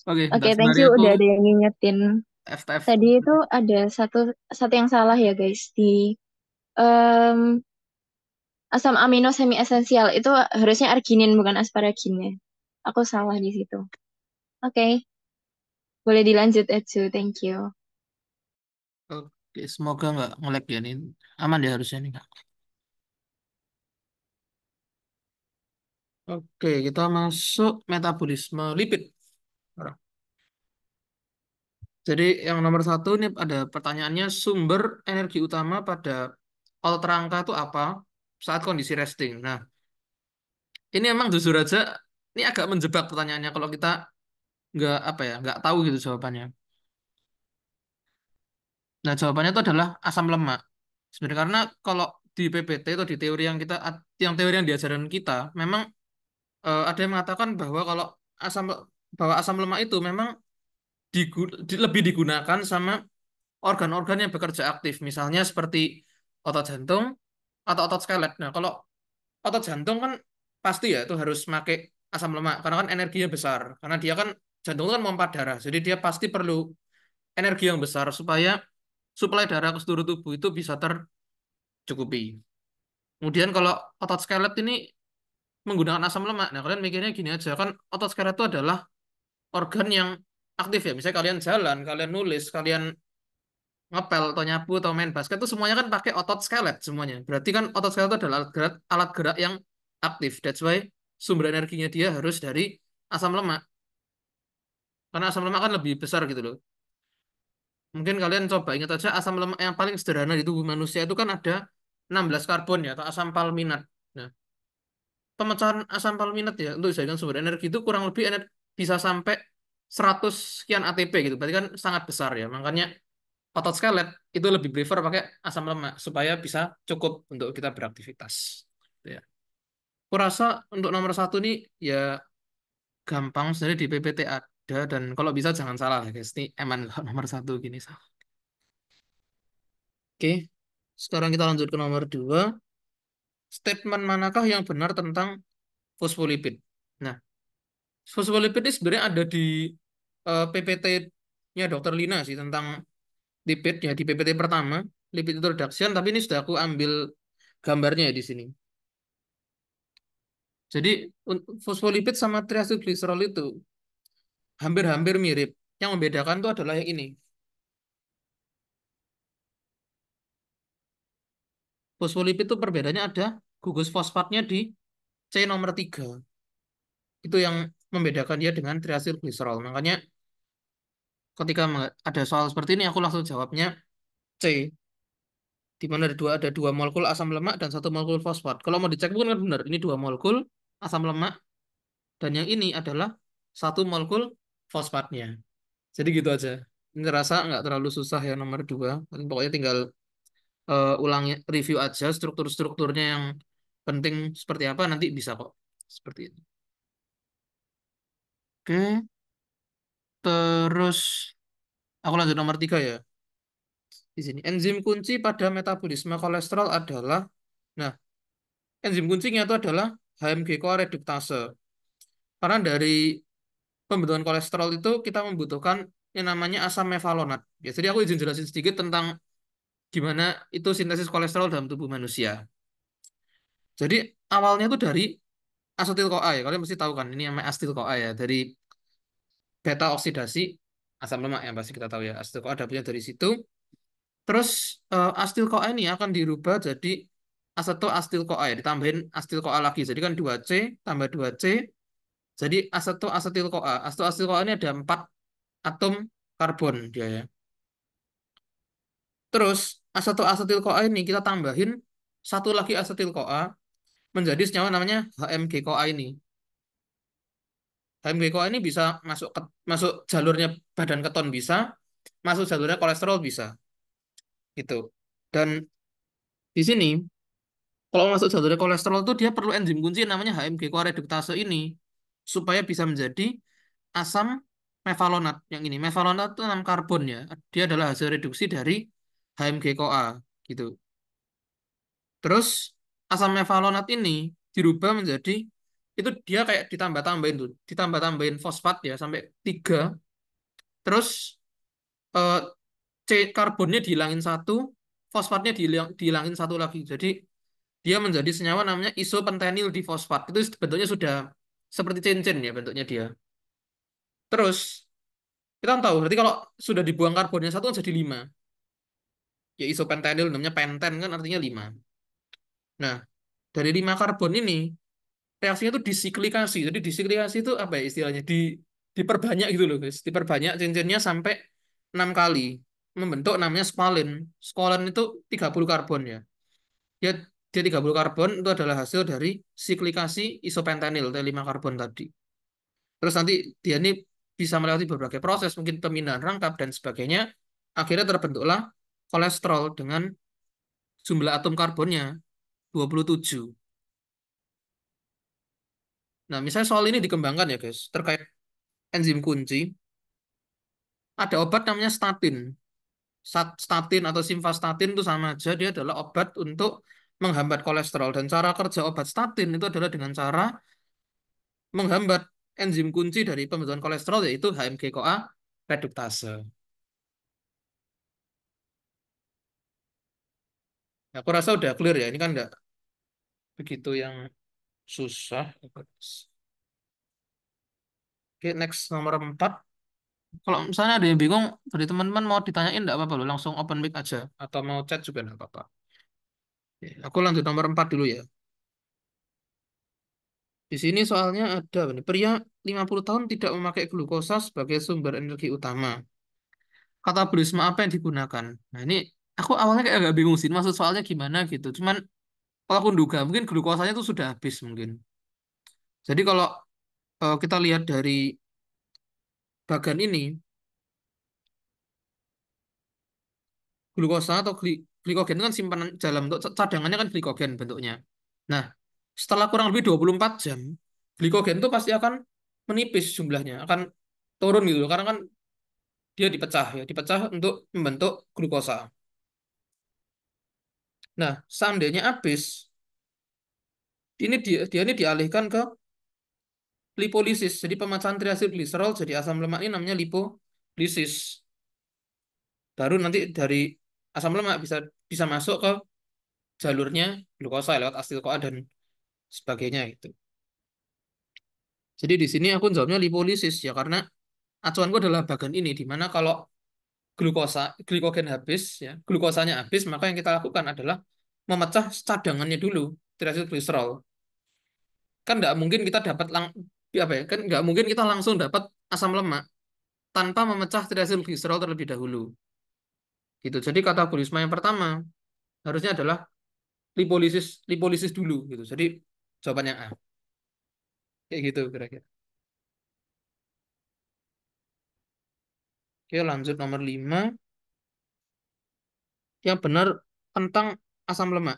oke, Oke, bentar thank sebenarnya you aku udah ada yang ngingetin. FTF. Tadi itu ada satu satu yang salah ya guys di em, asam amino semi esensial itu harusnya arginin bukan asparaginnya. Aku salah di situ. Oke, boleh dilanjut Eju. Thank you. Oke, semoga nggak nge-lag ya nih. Aman ya harusnya nih. Oke, kita masuk metabolisme lipid. Jadi yang nomor satu ini ada pertanyaannya sumber energi utama pada otot rangka itu apa saat kondisi resting. Nah, ini emang jujur aja ini agak menjebak pertanyaannya kalau kita nggak apa ya nggak tahu gitu jawabannya. Nah, jawabannya itu adalah asam lemak. Sebenarnya karena kalau di PPT atau di teori yang yang teori yang diajaran kita memang ada yang mengatakan bahwa kalau asam bahwa asam lemak itu memang lebih digunakan sama organ-organ yang bekerja aktif, misalnya seperti otot jantung atau otot skelet. Nah, kalau otot jantung kan pasti ya itu harus pakai asam lemak karena kan energinya besar. Karena dia kan jantung itu kan memompa darah, jadi dia pasti perlu energi yang besar supaya suplai darah ke seluruh tubuh itu bisa tercukupi. Kemudian kalau otot skelet ini menggunakan asam lemak. Nah, kalian mikirnya gini aja, kan otot skelet itu adalah organ yang aktif ya. Misalnya kalian jalan, kalian nulis, kalian ngepel atau nyapu atau main basket itu semuanya kan pakai otot skelet semuanya. Berarti kan otot skelet itu adalah alat gerak yang aktif. That's why sumber energinya dia harus dari asam lemak. Karena asam lemak kan lebih besar gitu loh. Mungkin kalian coba ingat aja asam lemak yang paling sederhana di tubuh manusia itu kan ada 16 karbon ya atau asam palminat. Nah, pemecahan asam palminat ya untuk dijadikan sumber energi itu kurang lebih bisa sampai 100 sekian ATP gitu. Berarti kan sangat besar ya. Makanya otot skelet itu lebih prefer pakai asam lemak supaya bisa cukup untuk kita beraktivitas. Ya. Aku rasa untuk nomor satu nih ya gampang sebenarnya di PPT ada dan kalau bisa jangan salah ya guys. Ini emang nomor satu gini salah. Oke, sekarang kita lanjut ke nomor dua. Statement manakah yang benar tentang fosfolipid? Nah, fosfolipid ini sebenarnya ada di PPT-nya Dr. Lina sih tentang lipid ya di PPT pertama, lipid introduction, tapi ini sudah aku ambil gambarnya ya di sini. Jadi fosfolipid sama triacylglycerol itu hampir-hampir mirip. Yang membedakan itu adalah yang ini. Fosfolipid itu perbedaannya ada gugus fosfatnya di C nomor 3. Itu yang membedakan dia dengan triacylglycerol. Makanya ketika ada soal seperti ini aku langsung jawabnya C. Di mana ada dua molekul asam lemak dan satu molekul fosfat. Kalau mau dicek bukan kan benar. Ini dua molekul asam lemak dan yang ini adalah satu molekul fosfatnya. Jadi gitu aja. Ini rasa nggak terlalu susah ya nomor dua. Pokoknya tinggal ulang review aja struktur-strukturnya yang penting seperti apa nanti bisa kok. Seperti itu. Oke, terus aku lanjut nomor tiga ya. Di sini enzim kunci pada metabolisme kolesterol adalah, nah enzim kuncinya itu adalah HMG-CoA reduktase. Karena dari pembentukan kolesterol itu kita membutuhkan yang namanya asam mevalonat. Ya, jadi aku izin jelasin sedikit tentang gimana itu sintesis kolesterol dalam tubuh manusia. Jadi awalnya itu dari asetil CoA ya. Kalian mesti tahu kan ini namanya asetil CoA ya. Dari beta oksidasi asam lemak yang pasti kita tahu ya. Asetil CoA dapatnya dari situ. Terus asetil CoA ini akan dirubah jadi aseto asetil CoA ya. Ditambahin asetil CoA lagi. Jadi kan 2C tambah 2C. Jadi aseto asetil CoA. Aseto asetil CoA ini ada 4 atom karbon dia ya. Terus aseto asetil CoA ini kita tambahin satu lagi asetil CoA menjadi senyawa namanya HMG CoA ini. HMG-CoA ini bisa masuk jalurnya badan keton bisa, masuk jalurnya kolesterol bisa, gitu. Dan di sini kalau masuk jalurnya kolesterol itu dia perlu enzim kunci yang namanya HMG-CoA reduktase ini supaya bisa menjadi asam mevalonat yang ini. Mevalonat itu 6 karbon ya. Dia adalah hasil reduksi dari HMG-CoA gitu. Terus asam mevalonat ini dirubah menjadi itu dia kayak ditambah-tambahin tuh, ditambah-tambahin fosfat ya sampai 3. Terus eh, C karbonnya dihilangin satu, fosfatnya dihilangin satu lagi. Jadi dia menjadi senyawa namanya isopentenyl difosfat. Itu bentuknya sudah seperti cincin ya bentuknya dia. Terus kita kan tahu berarti kalau sudah dibuang karbonnya satu kan jadi 5. Ya isopentenyl namanya penten kan artinya 5. Nah, dari 5 karbon ini reaksinya itu disiklikasi. Jadi disiklikasi itu apa ya istilahnya? Diperbanyak gitu loh, guys. Diperbanyak cincinnya sampai 6 kali. Membentuk namanya squalene. Squalene itu 30 karbon ya. Dia, dia 30 karbon itu adalah hasil dari siklikasi isopentenyl dari 5 karbon tadi. Terus nanti dia ini bisa melewati berbagai proses, mungkin pemindahan rangkap dan sebagainya. Akhirnya terbentuklah kolesterol dengan jumlah atom karbonnya 27. Nah, misalnya soal ini dikembangkan ya, guys, terkait enzim kunci, ada obat namanya statin. Statin atau simvastatin itu sama aja, dia adalah obat untuk menghambat kolesterol. Dan cara kerja obat statin itu adalah dengan cara menghambat enzim kunci dari pembentukan kolesterol, yaitu HMG-CoA reduktase. Nah, aku rasa udah clear ya, ini kan nggak begitu yang Susah. Oke, next nomor 4. Kalau misalnya ada yang bingung, dari teman-teman mau ditanyain enggak apa-apa loh, langsung open mic aja. Atau mau chat juga enggak apa-apa. Oke, aku lanjut nomor 4 dulu ya. Di sini soalnya ada nih, pria 50 tahun tidak memakai glukosa sebagai sumber energi utama. Katabolisme apa yang digunakan? Nah ini aku awalnya kayak agak bingung sih, maksud soalnya gimana gitu. Cuman kalau aku duga, mungkin glukosanya itu sudah habis mungkin. Jadi kalau kita lihat dari bagan ini, glukosa atau glikogen itu kan simpanan dalam bentuk cadangannya kan glikogen bentuknya. Nah, setelah kurang lebih 24 jam, glikogen itu pasti akan menipis jumlahnya, akan turun gitu loh, karena kan dia dipecah ya, dipecah untuk membentuk glukosa. Nah, seandainya habis, dia ini dialihkan ke lipolisis. Jadi pemecahan triacylglycerol jadi asam lemak ini namanya lipolisis. Baru nanti dari asam lemak bisa bisa masuk ke jalurnya glukosa lewat asil-CoA dan sebagainya itu. Jadi di sini aku jawabnya lipolisis ya karena acuanku adalah bagian ini di mana kalau glikogen habis ya, glukosanya habis, maka yang kita lakukan adalah memecah cadangannya dulu, triacylglycerol. Kan nggak mungkin kita dapat apa ya? Kan nggak mungkin kita langsung dapat asam lemak tanpa memecah triacylglycerol terlebih dahulu. Gitu. Jadi katabolisme yang pertama harusnya adalah lipolisis lipolisis dulu gitu. Jadi jawabannya A. Kayak gitu kira-kira. Oke, lanjut nomor 5. Yang benar tentang asam lemak.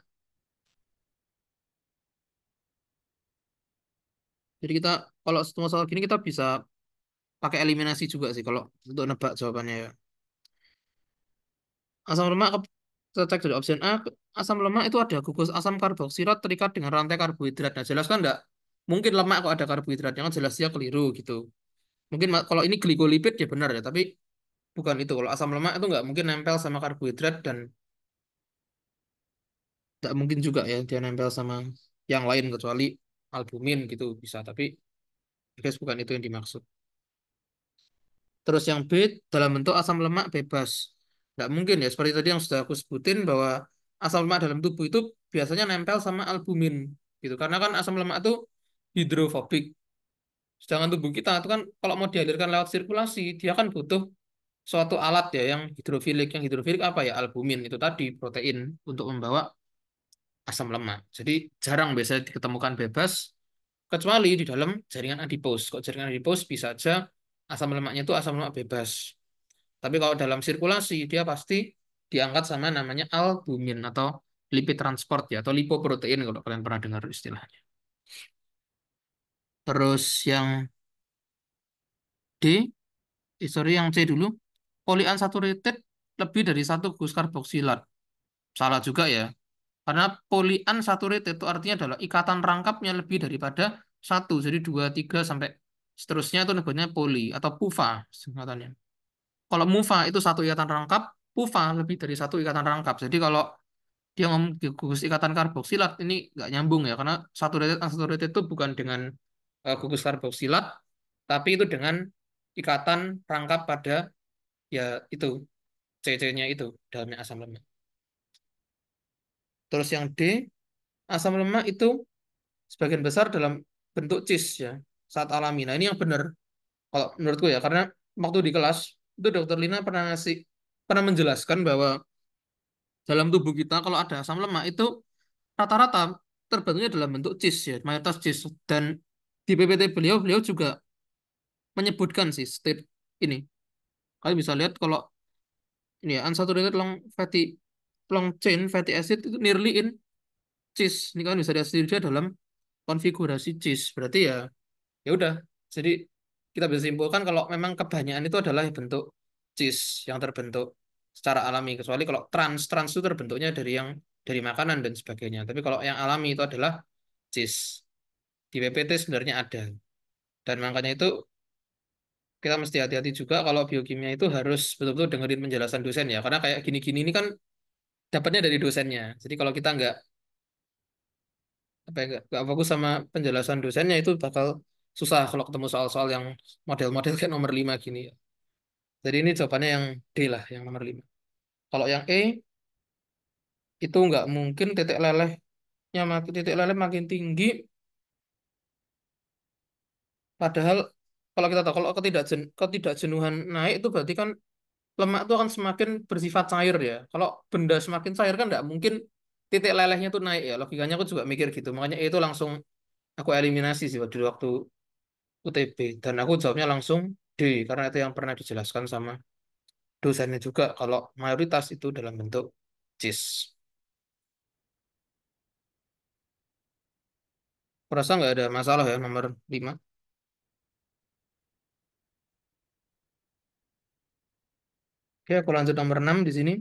Jadi kita kalau semua soal gini kita bisa pakai eliminasi juga sih kalau untuk nebak jawabannya ya. Asam lemak kita cek dari option A. Asam lemak itu ada gugus asam karboksilat terikat dengan rantai karbohidrat. Nah, jelas kan enggak? Mungkin lemak kok ada karbohidratnya kan jelas dia keliru gitu. Mungkin kalau ini glikolipid ya benar ya, tapi bukan itu. Kalau asam lemak itu nggak mungkin nempel sama karbohidrat dan nggak mungkin juga ya dia nempel sama yang lain kecuali albumin gitu bisa. Tapi guys bukan itu yang dimaksud. Terus yang B dalam bentuk asam lemak bebas. Nggak mungkin ya, seperti tadi yang sudah aku sebutin bahwa asam lemak dalam tubuh itu biasanya nempel sama albumin gitu. Karena kan asam lemak itu hidrofobik. Sedangkan tubuh kita itu kan kalau mau dialirkan lewat sirkulasi, dia kan butuh suatu alat ya yang hidrofilik. Yang hidrofilik apa ya? Albumin itu tadi protein untuk membawa asam lemak. Jadi jarang biasa diketemukan bebas kecuali di dalam jaringan adipos. Kok jaringan adipos bisa aja asam lemaknya itu asam lemak bebas. Tapi kalau dalam sirkulasi dia pasti diangkat sama namanya albumin atau lipid transport ya atau lipoprotein kalau kalian pernah dengar istilahnya. Terus yang D, sorry yang C dulu, polyunsaturated lebih dari satu gugus karboksilat. Salah juga ya. Karena polyunsaturated itu artinya adalah ikatan rangkapnya lebih daripada satu. Jadi dua, tiga, sampai seterusnya itu namanya poly atau PUFA singkatannya. Kalau MUFA itu satu ikatan rangkap, PUFA lebih dari satu ikatan rangkap. Jadi kalau dia ngomong gugus ikatan karboksilat, ini nggak nyambung ya. Karena saturated unsaturated itu bukan dengan gugus karboksilat, tapi itu dengan ikatan rangkap pada ya itu, CC-nya itu, dalamnya asam lemak. Terus yang D, asam lemak itu sebagian besar dalam bentuk cis ya saat alami. Nah ini yang benar kalau menurutku ya karena waktu di kelas itu Dokter Lina pernah menjelaskan bahwa dalam tubuh kita kalau ada asam lemak itu rata-rata terbentuknya dalam bentuk cis ya mayoritas cis dan di PPT beliau beliau juga menyebutkan sih state ini. Kalian bisa lihat kalau ini ya unsaturated long chain fatty acid itu nearly in cis. Ini kan bisa lihat sendiri dia dalam konfigurasi cis. Berarti ya ya udah jadi kita bisa simpulkan kalau memang kebanyakan itu adalah bentuk cis yang terbentuk secara alami kecuali kalau trans itu terbentuknya dari makanan dan sebagainya tapi kalau yang alami itu adalah cis di PPT sebenarnya ada dan makanya itu kita mesti hati-hati juga kalau biokimia itu harus betul-betul dengerin penjelasan dosen ya karena kayak gini-gini ini kan dapatnya dari dosennya jadi kalau kita nggak apa ya, nggak fokus sama penjelasan dosennya, itu bakal susah kalau ketemu soal-soal yang model-model kayak nomor 5 gini ya. Jadi ini jawabannya yang D lah, yang nomor 5. Kalau yang E, itu nggak mungkin titik leleh makin tinggi. Padahal kalau kita tahu, kalau ketidakjenuhan naik itu berarti kan lemak itu akan semakin bersifat cair ya. Kalau benda semakin cair kan nggak mungkin titik lelehnya itu naik ya. Logikanya aku juga mikir gitu. Makanya E itu langsung aku eliminasi sih waktu UTB. Dan aku jawabnya langsung D, karena itu yang pernah dijelaskan sama dosennya juga kalau mayoritas itu dalam bentuk cis. Merasa nggak ada masalah ya nomor 5. Oke, aku lanjut nomor 6 di sini.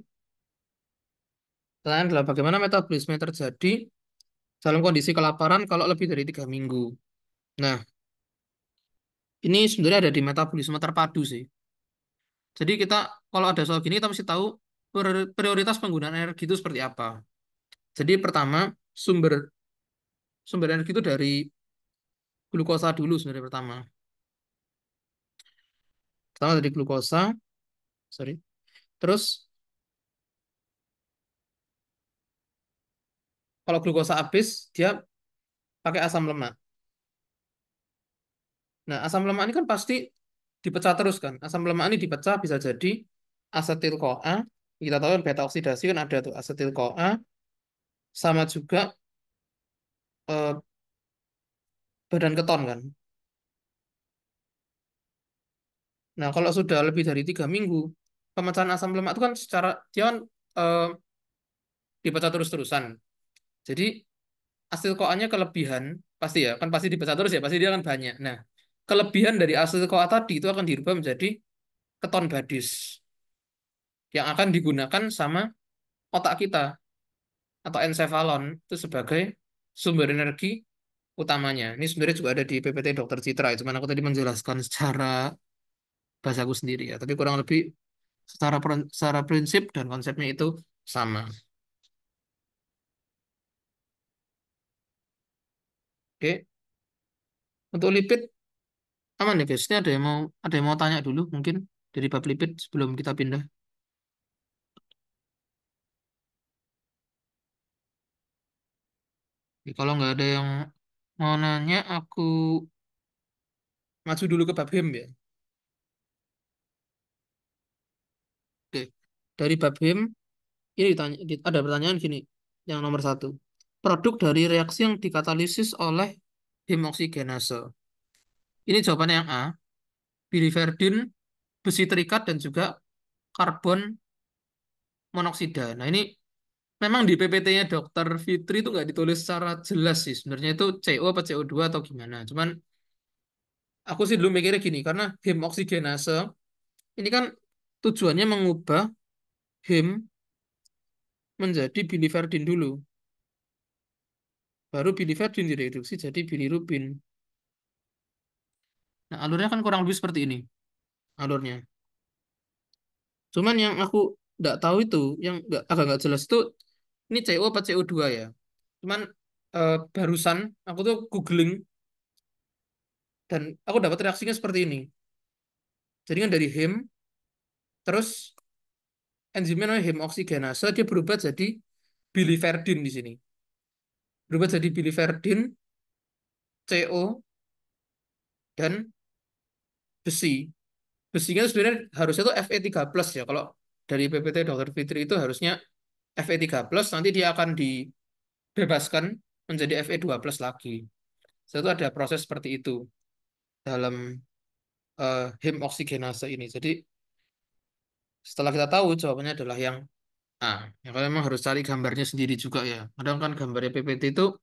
Pertanyaan adalah bagaimana metabolisme terjadi dalam kondisi kelaparan kalau lebih dari 3 minggu. Nah, ini sebenarnya ada di metabolisme terpadu sih. Jadi kita kalau ada soal gini kita mesti tahu prioritas penggunaan energi itu seperti apa. Jadi pertama, sumber sumber energi itu dari glukosa dulu sebenarnya pertama. Pertama dari glukosa, sorry. Terus kalau glukosa habis, dia pakai asam lemak. Nah, asam lemak ini kan pasti dipecah terus kan. Asam lemak ini dipecah bisa jadi asetil CoA. Kita tahu kan beta oksidasi kan ada tuh asetil CoA, sama juga eh, badan keton kan. Nah, kalau sudah lebih dari 3 minggu, pemecahan asam lemak itu kan secara dia kan eh, dipecah terus-terusan. Jadi asetil CoA-nya kelebihan pasti ya, kan pasti dipecah terus ya, pasti dia akan banyak. Nah, kelebihan dari asetil CoA tadi itu akan dirubah menjadi keton badis yang akan digunakan sama otak kita atau ensefalon itu sebagai sumber energi utamanya. Ini sebenarnya juga ada di PPT Dokter Citra, cuman aku tadi menjelaskan secara bahasaku sendiri ya, tapi kurang lebih secara prinsip dan konsepnya itu sama. Oke, untuk lipid aman ya guys. Ini ada yang mau tanya dulu mungkin dari bab lipid sebelum kita pindah. Oke, kalau nggak ada yang mau nanya, aku maju dulu ke bab HEM ya. Oke, dari bab HEM ini ada pertanyaan gini, yang nomor 1. Produk dari reaksi yang dikatalisis oleh hemoksingenase. Ini jawabannya yang A, biliverdin, besi terikat, dan juga karbon monoksida. Nah ini memang di PPT-nya Dokter Fitri itu nggak ditulis secara jelas sih. Sebenarnya itu CO apa CO2 atau gimana. Cuman aku sih dulu mikirnya gini, karena hemoksigenase ini kan tujuannya mengubah hem menjadi biliverdin dulu. Baru biliverdin direduksi jadi bilirubin. Nah, alurnya kan kurang lebih seperti ini alurnya. Cuman yang aku nggak tahu itu, yang agak nggak jelas itu, ini CO apa CO2 ya. Cuman barusan aku tuh googling dan aku dapat reaksinya seperti ini. Jadi kan dari hem, terus enzimnya namanya hemoksigenase, dia berubah jadi biliverdin di sini. Berubah jadi biliverdin, CO, dan besi. Besinya itu sebenarnya harusnya tuh Fe3+ ya. Kalau dari PPT Dr. Fitri itu harusnya Fe3+, nanti dia akan dibebaskan menjadi Fe2+ lagi. So, itu ada proses seperti itu dalam hemoksigenase ini. Jadi setelah kita tahu jawabannya adalah yang A. Ya, kalau memang harus cari gambarnya sendiri juga ya. Kadang kan gambarnya PPT itu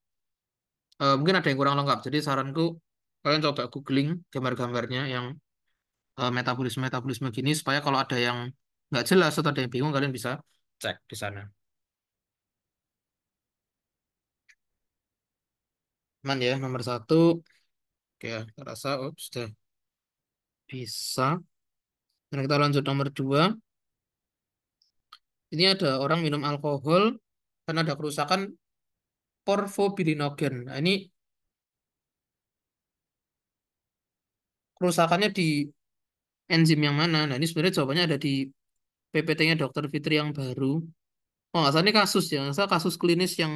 mungkin ada yang kurang lengkap. Jadi saranku kalian coba googling gambar-gambarnya yang metabolisme-metabolisme gini supaya kalau ada yang nggak jelas atau ada yang bingung kalian bisa cek di sana. Aman ya nomor 1. Oke, saya rasa sudah bisa. Dan kita lanjut nomor 2. Ini ada orang minum alkohol dan ada kerusakan porfobilinogen. Nah, ini kerusakannya di enzim yang mana? Nah, ini sebenarnya jawabannya ada di PPT-nya Dokter Fitri yang baru. Oh, nggak salah ini kasus ya, nggak salah kasus klinis yang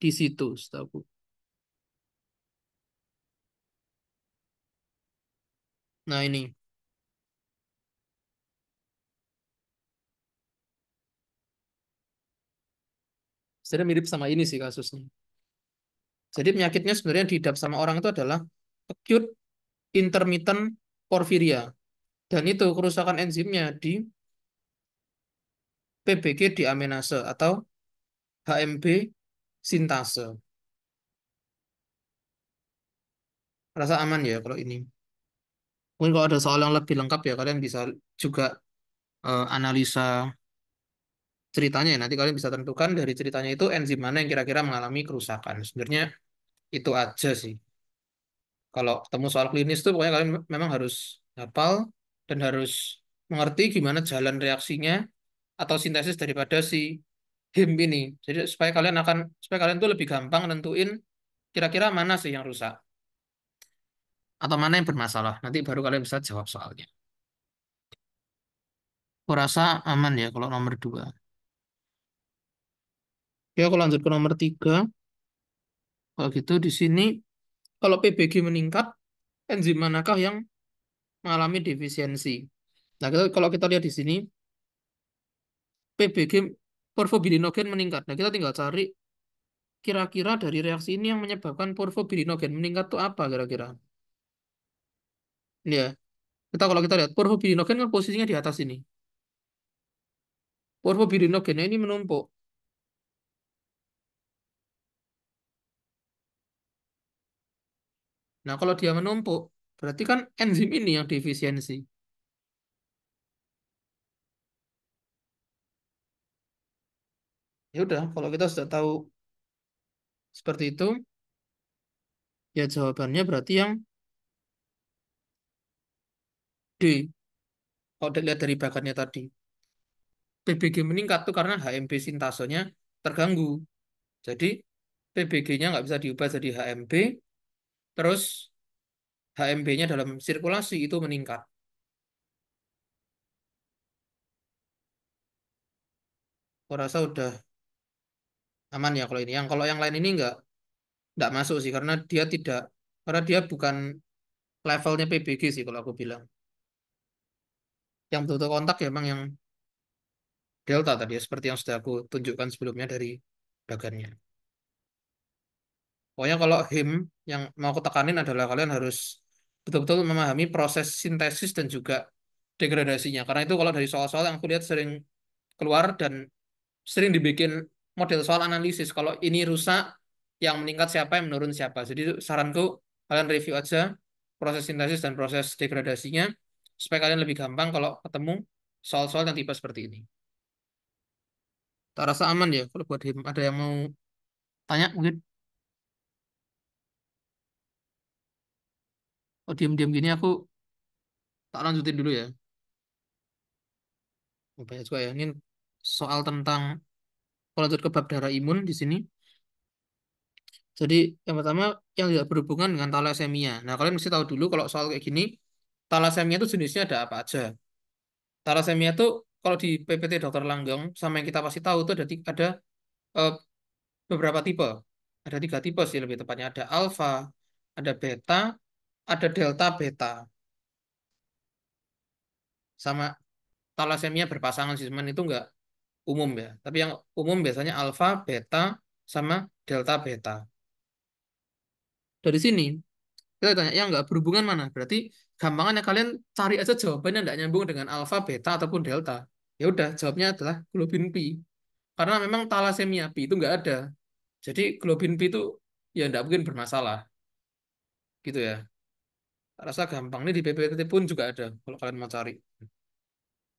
di situ, setahu. Nah, ini sebenarnya mirip sama ini sih kasusnya. Jadi penyakitnya sebenarnya yang diidap sama orang itu adalah acute intermittent porphyria. Dan itu kerusakan enzimnya di PBG deaminase atau HMB sintase. Rasa aman ya kalau ini. Mungkin kalau ada soal yang lebih lengkap ya kalian bisa juga analisa ceritanya ya. Nanti kalian bisa tentukan dari ceritanya itu enzim mana yang kira-kira mengalami kerusakan. Sebenarnya itu aja sih. Kalau ketemu soal klinis tuh pokoknya kalian memang harus hafal dan harus mengerti gimana jalan reaksinya atau sintesis daripada si him ini. Jadi supaya kalian tuh lebih gampang nentuin kira-kira mana sih yang rusak atau mana yang bermasalah. Nanti baru kalian bisa jawab soalnya. Aku rasa aman ya kalau nomor dua. Ya, aku lanjut ke nomor tiga. Kalau gitu di sini kalau PBG meningkat, enzim manakah yang mengalami defisiensi? Nah, kalau kita lihat di sini, PBG porfobilinogen meningkat. Nah, kita tinggal cari kira-kira dari reaksi ini yang menyebabkan porfobilinogen meningkat itu apa kira-kira? Ini ya, kalau kita lihat porfobilinogen kan posisinya di atas ini. Porfobilinogennya ini menumpuk. Nah, kalau dia menumpuk, berarti kan enzim ini yang defisiensi. Ya udah, kalau kita sudah tahu seperti itu, ya jawabannya berarti yang D. Kalau dilihat dari bagannya tadi, PBG meningkat tuh karena HMB sintasenya terganggu. Jadi PBG-nya nggak bisa diubah jadi HMB, terus HMB-nya dalam sirkulasi itu meningkat. Aku rasa udah aman ya kalau ini. Kalau yang lain ini nggak masuk sih karena dia bukan levelnya PBG sih kalau aku bilang. Yang betul-betul kontak ya emang yang delta tadi ya, seperti yang sudah aku tunjukkan sebelumnya dari bagannya. Pokoknya kalau him yang mau aku tekanin adalah kalian harus betul-betul memahami proses sintesis dan juga degradasinya. Karena itu kalau dari soal-soal yang aku lihat sering keluar dan sering dibikin model soal analisis. Kalau ini rusak, yang meningkat siapa, yang menurun siapa. Jadi saranku kalian review aja proses sintesis dan proses degradasinya supaya kalian lebih gampang kalau ketemu soal-soal yang tipe seperti ini. Tak rasa aman ya kalau buat him. Ada yang mau tanya mungkin? Oh, diam-diam gini aku tak lanjutin dulu ya. Oh, banyak juga ya. Ini soal tentang kalau lanjut ke bab darah imun di sini. Jadi yang pertama yang tidak berhubungan dengan thalassemia. Nah, kalian mesti tahu dulu kalau soal kayak gini, thalassemia itu jenisnya ada apa aja. Thalassemia itu kalau di PPT Dokter Langgeng sama yang kita pasti tahu itu ada eh, beberapa tipe. Ada tiga tipe sih lebih tepatnya. Ada alfa, ada beta, ada delta beta. Sama thalassemia berpasangan sih, cuman itu enggak umum ya. Tapi yang umum biasanya alfa, beta, sama delta beta. Dari sini kita tanya yang nggak berhubungan mana. Berarti gampangannya kalian cari aja jawabannya nggak nyambung dengan alfa, beta ataupun delta. Ya udah, jawabnya adalah globin P. Karena memang thalassemia P itu nggak ada. Jadi globin P itu ya nggak mungkin bermasalah. Gitu ya. Rasa gampang nih di PPT pun juga ada kalau kalian mau cari.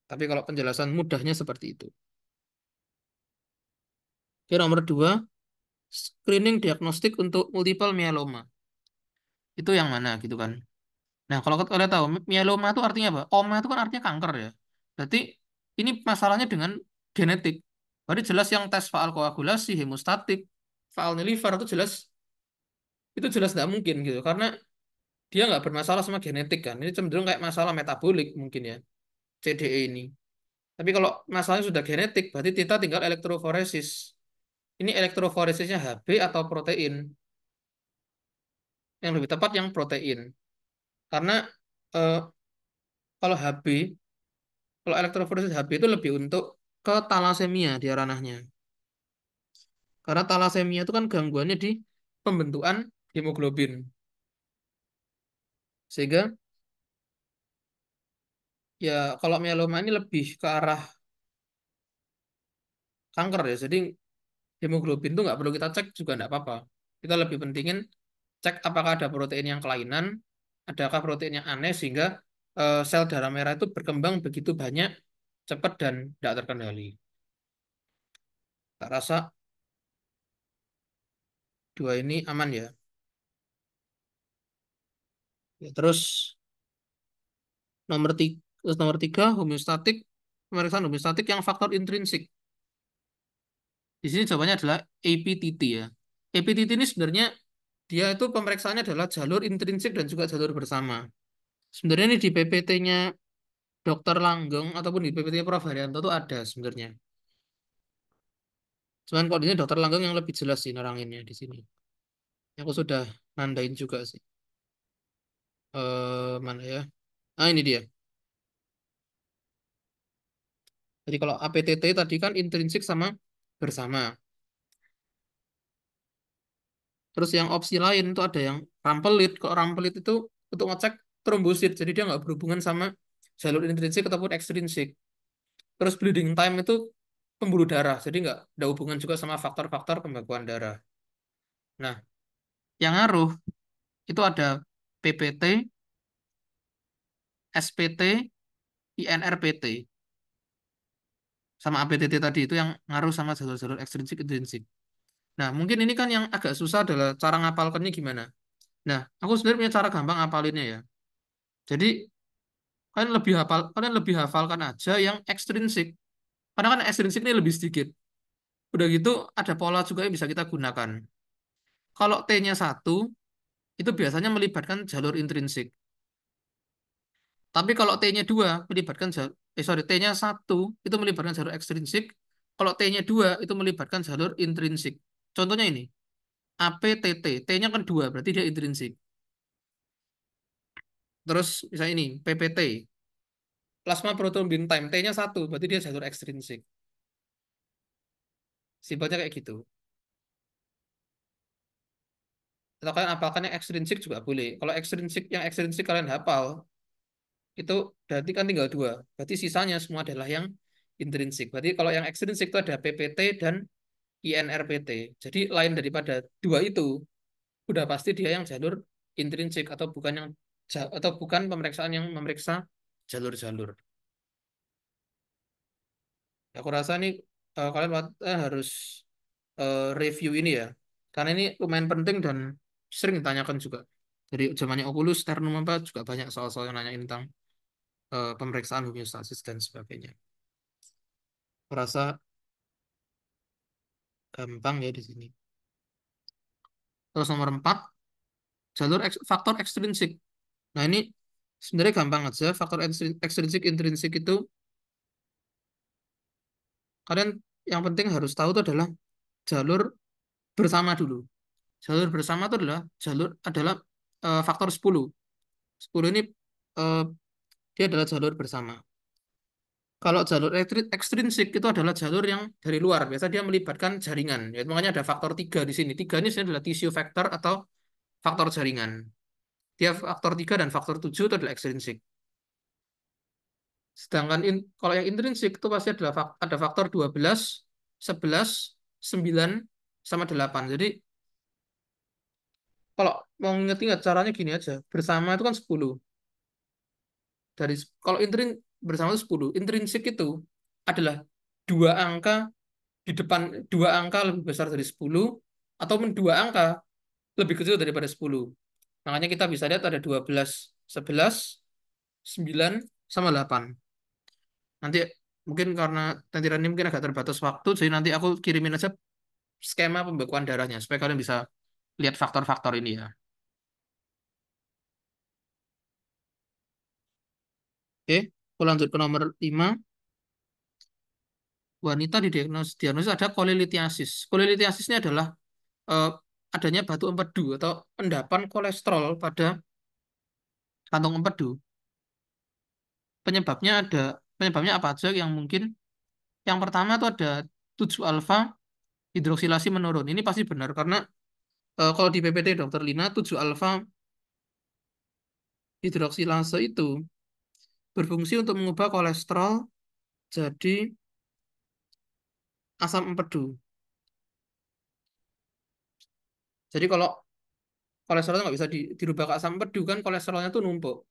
Tapi kalau penjelasan mudahnya seperti itu. Oke, nomor dua, screening diagnostik untuk multiple myeloma. Itu yang mana gitu kan. Nah, kalau kalian tahu, myeloma itu artinya apa? Oma itu kan artinya kanker ya. Berarti ini masalahnya dengan genetik. Berarti jelas yang tes faal koagulasi, hemostatik, faalnya liver itu jelas nggak mungkin gitu karena dia nggak bermasalah sama genetik kan. Ini cenderung kayak masalah metabolik mungkin ya CDE ini. Tapi kalau masalahnya sudah genetik, berarti kita tinggal elektroforesis. Ini elektroforesisnya HB atau protein. Yang lebih tepat yang protein. Karena eh, kalau HB, kalau elektroforesis HB itu lebih untuk ke talasemia dia ranahnya. Karena talasemia itu kan gangguannya di pembentukan hemoglobin. Sehingga ya kalau mieloma ini lebih ke arah kanker ya. Jadi hemoglobin itu nggak perlu kita cek juga nggak apa-apa. Kita lebih pentingin cek apakah ada protein yang kelainan, adakah protein yang aneh sehingga sel darah merah itu berkembang begitu banyak, cepat dan tidak terkendali. Tak rasa dua ini aman ya. Ya, terus nomor tiga homeostatik, pemeriksaan homeostatik yang faktor intrinsik. Di sini jawabannya adalah APTT ya. APTT ini sebenarnya dia itu pemeriksaannya adalah jalur intrinsik dan juga jalur bersama. Sebenarnya ini di PPT-nya Dokter Langgeng ataupun di PPT-nya Prof. Haryanto itu ada sebenarnya. Cuman kalau di sini Dokter Langgeng yang lebih jelas sih neranginnya di sini. Aku sudah nandain juga sih. Mana ya? Ah ini dia. Jadi kalau APTT tadi kan intrinsik sama bersama. Terus yang opsi lain itu ada yang rampelit. Kalau rampelit itu untuk ngecek trombosit. Jadi dia nggak berhubungan sama jalur intrinsik ataupun ekstrinsik. Terus bleeding time itu pembuluh darah. Jadi nggak ada hubungan juga sama faktor-faktor pembekuan darah. Nah, yang ngaruh itu ada PPT, SPT, INRPT, sama APTT tadi itu yang ngaruh sama jalur-jalur ekstrinsik intrinsik. Nah, mungkin ini kan yang agak susah adalah cara ngapalkannya gimana. Nah, aku sebenarnya punya cara gampang ngapalinnya ya. Jadi kalian lebih hafalkan aja yang ekstrinsik. Karena kan ekstrinsik ini lebih sedikit. Udah gitu ada pola juga yang bisa kita gunakan. Kalau T-nya satu itu biasanya melibatkan jalur intrinsik. Tapi kalau T-nya dua melibatkan jalur T-nya satu itu melibatkan jalur ekstrinsik. Kalau T-nya dua itu melibatkan jalur intrinsik. Contohnya ini, APTT, T-nya kan dua berarti dia intrinsik. Terus misalnya ini, PPT, plasma prothrombin time, T-nya satu berarti dia jalur ekstrinsik. Simpelnya kayak gitu. Atau kalian hafalkan yang ekstrinsik juga boleh. Kalau yang ekstrinsik kalian hafal, itu berarti kan tinggal dua. Berarti sisanya semua adalah yang intrinsik. Berarti kalau yang ekstrinsik itu ada PPT dan INRPT. Jadi lain daripada dua itu, udah pasti dia yang jalur intrinsik atau bukan pemeriksaan yang memeriksa jalur-jalur. Aku rasa nih kalian harus review ini ya. Karena ini lumayan penting dan sering ditanyakan juga. Dari zamannya Oculus, Sternum apa juga banyak soal-soal yang nanyain tentang pemeriksaan homeostasis dan sebagainya. Aku rasa gampang ya di sini. Terus nomor 4, faktor ekstrinsik. Nah ini sebenarnya gampang aja. Faktor ekstrinsik, intrinsik itu kalian yang penting harus tahu itu adalah jalur bersama dulu. Jalur bersama itu adalah faktor 10. 10 ini eh, dia adalah jalur bersama. Kalau jalur ekstrinsik itu adalah jalur yang dari luar. Biasa dia melibatkan jaringan. Ya, makanya ada faktor 3 di sini. 3 ini sebenarnya adalah tissue factor atau faktor jaringan. Dia faktor 3 dan faktor 7 itu adalah ekstrinsik. Sedangkan kalau yang intrinsik itu pasti ada faktor 12, 11, 9, sama 8. Jadi kalau mau ingat-ingat caranya gini aja. Bersama itu kan 10. Dari kalau bersama itu 10. Intrinsik itu adalah dua angka di depan, dua angka lebih besar dari 10 ataupun dua angka lebih kecil daripada 10. Makanya kita bisa lihat ada 12, 11, 9, sama 8. Nanti mungkin karena tentiran ini mungkin agak terbatas waktu, jadi nanti aku kirimin aja skema pembekuan darahnya supaya kalian bisa lihat faktor-faktor ini ya. Oke, aku lanjut ke nomor 5. Wanita diagnosis ada kolelitiasis. Kolelitiasis ini adalah eh, adanya batu empedu atau endapan kolesterol pada kantong empedu. Penyebabnya ada penyebabnya apa aja yang mungkin? Yang pertama itu ada 7 alfa hidroksilasi menurun. Ini pasti benar karena kalau di PPT Dokter Lina 7 alfa hidroksilase itu berfungsi untuk mengubah kolesterol jadi asam empedu. Jadi kalau kolesterolnya nggak bisa dirubah ke asam empedu kan kolesterolnya tuh numpuk.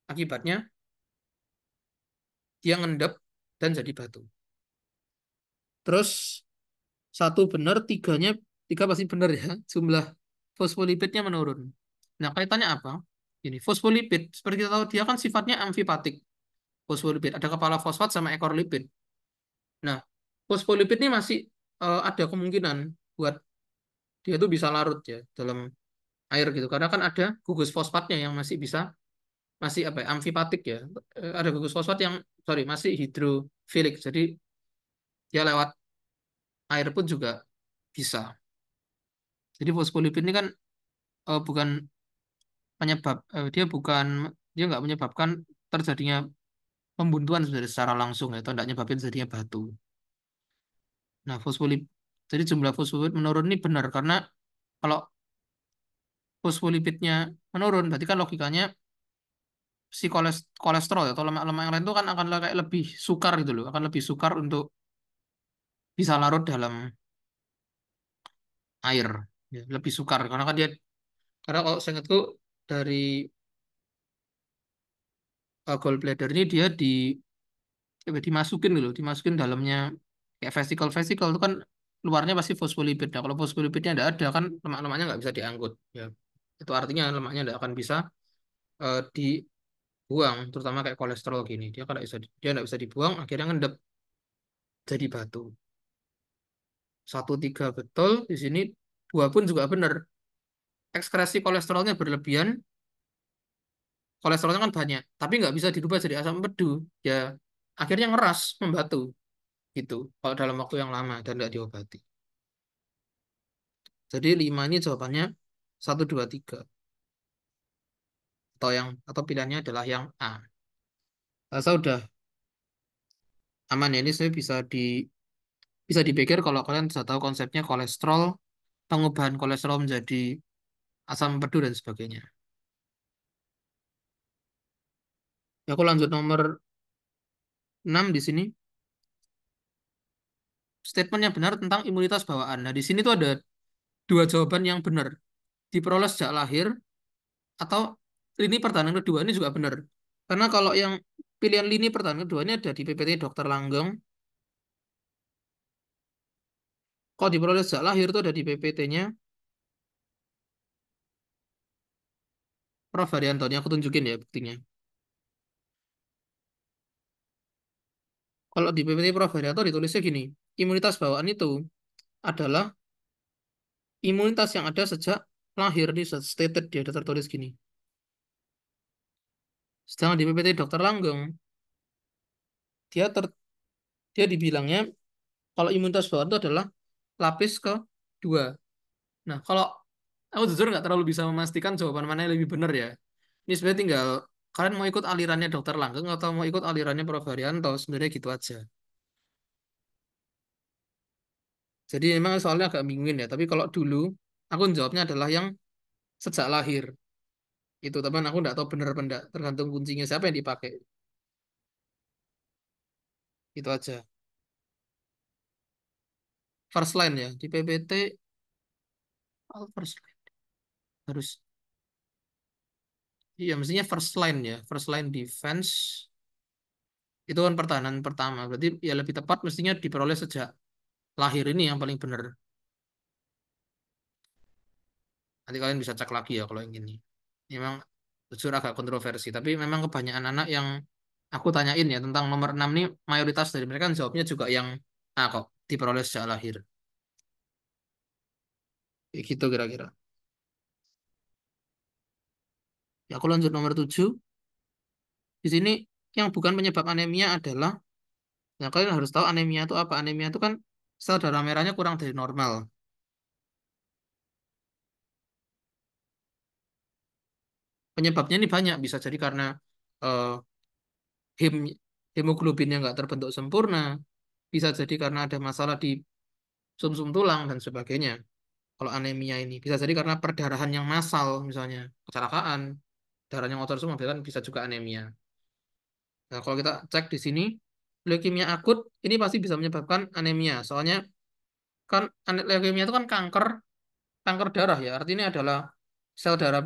Akibatnya dia ngendap dan jadi batu. Terus satu benar, tiga pasti benar ya. Jumlah fosfolipidnya menurun. Nah, kaitannya apa? Ini fosfolipid, seperti kita tahu dia kan sifatnya amfipatik. Fosfolipid ada kepala fosfat sama ekor lipid. Nah, fosfolipid ini masih ada kemungkinan buat dia tuh bisa larut ya dalam air gitu. Karena kan ada gugus fosfatnya yang masih apa ya, amfipatik ya. Ada gugus fosfat yang sorry masih hidrofilik. Jadi dia lewat air pun juga bisa. Jadi fosfolipid ini kan bukan dia nggak menyebabkan terjadinya pembuntuan sebenarnya secara langsung ya, atau tidak nyebabin jadinya batu. Nah, jadi jumlah fosfolipid menurun ini benar karena kalau fosfolipidnya menurun, berarti kan logikanya si kolesterol ya, atau lemak-lemak yang lain itu kan akan kayak lebih sukar gitu loh, akan lebih sukar untuk bisa larut dalam air, ya, lebih sukar karena kan dia karena kalau saya ingatku dari gallbladder ini dia dimasukin dulu, dimasukin dalamnya kayak vesikel-vesikel itu kan luarnya pasti fosfolipid. Nah, kalau fosfolipidnya tidak ada kan lemak-lemaknya nggak bisa diangkut. Ya, itu artinya lemaknya tidak akan bisa dibuang, terutama kayak kolesterol gini. Dia nggak bisa dibuang, akhirnya ngendap jadi batu. Satu tiga betul di sini, dua pun juga benar. Ekskresi kolesterolnya berlebihan, kolesterolnya kan banyak, tapi nggak bisa dirubah jadi asam empedu. Ya, akhirnya ngeras, membatu gitu. Kalau dalam waktu yang lama dan tidak diobati. Jadi 5 ini jawabannya satu 2 3 atau pilihannya adalah yang A. Rasa udah aman ya ini saya bisa dipikir kalau kalian sudah tahu konsepnya kolesterol, pengubahan kolesterol menjadi asam empedu dan sebagainya. Ya, aku lanjut nomor 6 di sini. Statement yang benar tentang imunitas bawaan. Nah, di sini tuh ada dua jawaban yang benar. Diperoleh sejak lahir atau lini pertahanan kedua ini juga benar. Karena kalau yang pilihan lini pertahanan kedua ini ada di PPT Dokter Langgeng. Kalau diperoleh sejak lahir itu ada di PPT-nya Prof. Haryanto. Ini aku tunjukin ya buktinya. Kalau di PPT Prof. Haryanto ditulisnya gini, imunitas bawaan itu adalah imunitas yang ada sejak lahir di stated dia ada tertulis gini. Sedangkan di PPT Dokter Langgeng dia ter, dia dibilangnya kalau imunitas bawaan itu adalah lapis kedua. Nah, kalau aku jujur nggak terlalu bisa memastikan jawaban mana yang lebih benar ya. Ini sebenarnya tinggal kalian mau ikut alirannya Dokter Langgeng atau mau ikut alirannya Prof. Haryanto, sebenarnya gitu aja. Jadi memang soalnya agak bingungin ya. Tapi kalau dulu aku jawabnya adalah yang sejak lahir. Itu teman aku nggak tahu benar apa enggak. Tergantung kuncinya siapa yang dipakai. Itu aja. First line ya. Di PPT, oh, first line. Harus. Iya, mestinya first line ya. First line defense. Itu kan pertahanan pertama. Berarti ya lebih tepat mestinya diperoleh sejak lahir ini yang paling benar. Nanti kalian bisa cek lagi ya kalau yang ini. Memang jujur agak kontroversi. Tapi memang kebanyakan anak yang aku tanyain ya tentang nomor 6 nih, mayoritas dari mereka kan jawabnya juga yang A kok. Diperoleh sejak lahir. Kayak gitu kira-kira. Ya, aku lanjut nomor 7. Di sini yang bukan penyebab anemia adalah, nah kalian harus tahu anemia itu apa. Anemia itu kan sel darah merahnya kurang dari normal. Penyebabnya ini banyak, bisa jadi karena eh, hem hemoglobinnya nggak terbentuk sempurna, bisa jadi karena ada masalah di sumsum tulang dan sebagainya. Kalau anemia ini bisa jadi karena perdarahan yang massal, misalnya kecelakaan, darahnya kotor semua, kan bisa juga anemia. Nah, kalau kita cek di sini, leukemia akut ini pasti bisa menyebabkan anemia. Soalnya kan leukemia itu kan kanker, kanker darah ya. Artinya adalah sel darah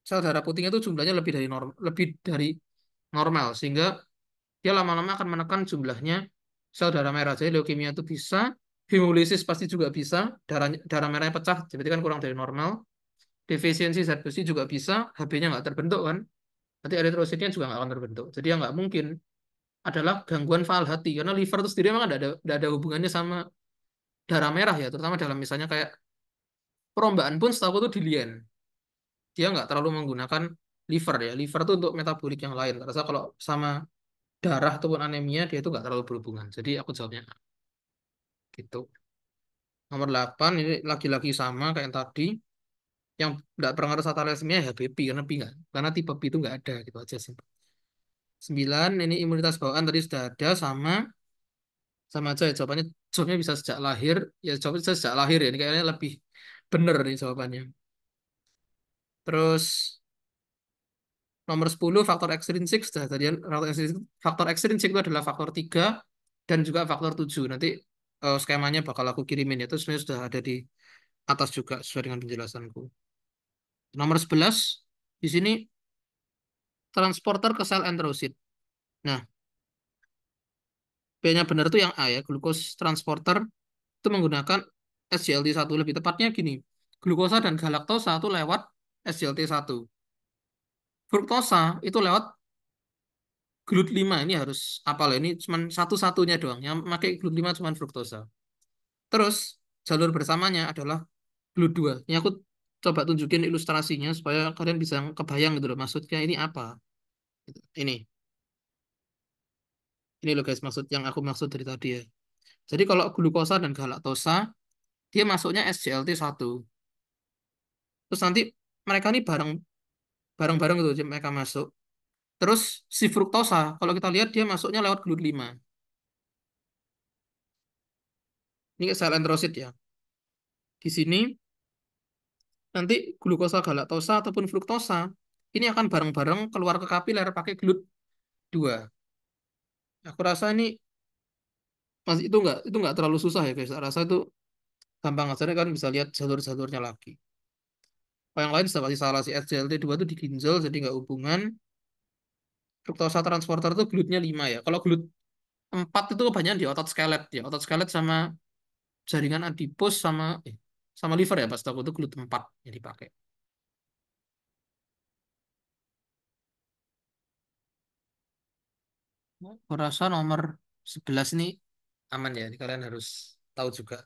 sel darah putihnya itu jumlahnya lebih dari normal, sehingga dia lama-lama akan menekan jumlahnya sel darah merah. Jadi leukemia itu bisa, hemolisis pasti juga bisa, darah merahnya pecah, berarti kan kurang dari normal. Defisiensi zat besi juga bisa, HB-nya nggak terbentuk kan. Nanti eritrositnya juga nggak akan terbentuk. Jadi yang nggak mungkin adalah gangguan faal hati. Karena liver itu sendiri memang nggak ada hubungannya sama darah merah ya. Terutama dalam misalnya kayak perlombaan pun setahu aku tuh di lien. Dia nggak terlalu menggunakan liver ya. Liver itu untuk metabolik yang lain. Rasa kalau sama darah ataupun anemia dia itu nggak terlalu berhubungan. Jadi aku jawabnya A, gitu. Nomor 8 ini lagi-lagi sama kayak yang tadi. Yang nggak berpengaruh saat thalassemia ya HBP karena B nggak, karena tipe B itu nggak ada gitu aja sih. 9 ini imunitas bawaan tadi sudah ada, sama aja ya jawabannya. Jawabnya bisa sejak lahir, ya jawabnya bisa sejak lahir ya, ini kayaknya lebih bener nih jawabannya. Terus nomor 10 faktor ekstrinsik sudah tadi kan. Faktor ekstrinsik itu adalah faktor 3 dan juga faktor 7. Nanti skemanya bakal aku kirimin ya, itu sebenarnya sudah ada di atas juga sesuai dengan penjelasanku. Nomor 11 di sini transporter ke sel enterosit. Nah, B-nya benar tuh yang A ya, glucose transporter itu menggunakan SGLT1. Lebih tepatnya gini, glukosa dan galaktosa itu lewat SGLT1. Fruktosa itu lewat GLUT5. Ini harus apal ya, ini cuma satu-satunya doang. Yang pakai GLUT5 cuma fruktosa. Terus jalur bersamanya adalah GLUT2. Ini aku coba tunjukin ilustrasinya supaya kalian bisa kebayang gitu loh, maksudnya ini apa. Ini, ini loh guys, yang aku maksud dari tadi ya. Jadi kalau glukosa dan galaktosa, dia masuknya SGLT1. Terus nanti mereka ini bareng-bareng gitu mereka masuk. Terus si fruktosa, kalau kita lihat dia masuknya lewat GLUT5. Ini sel enterosit ya. Di sini nanti glukosa galaktosa ataupun fruktosa ini akan bareng-bareng keluar ke kapiler pakai GLUT2. Aku rasa ini masih itu nggak terlalu susah ya guys. Saya rasa itu gampang aja kan bisa lihat jalur-jalurnya lagi. Kalau yang lain sudah pasti salah, si SGLT2 itu di ginjal jadi nggak hubungan. Fruktosa transporter itu glutnya 5 ya. Kalau glut 4 itu kebanyakan di otot skelet ya. Otot skelet sama jaringan adipus sama liver ya, pas aku itu glut 4 yang dipakai. Aku rasa nomor 11 ini aman ya. Ini kalian harus tahu juga.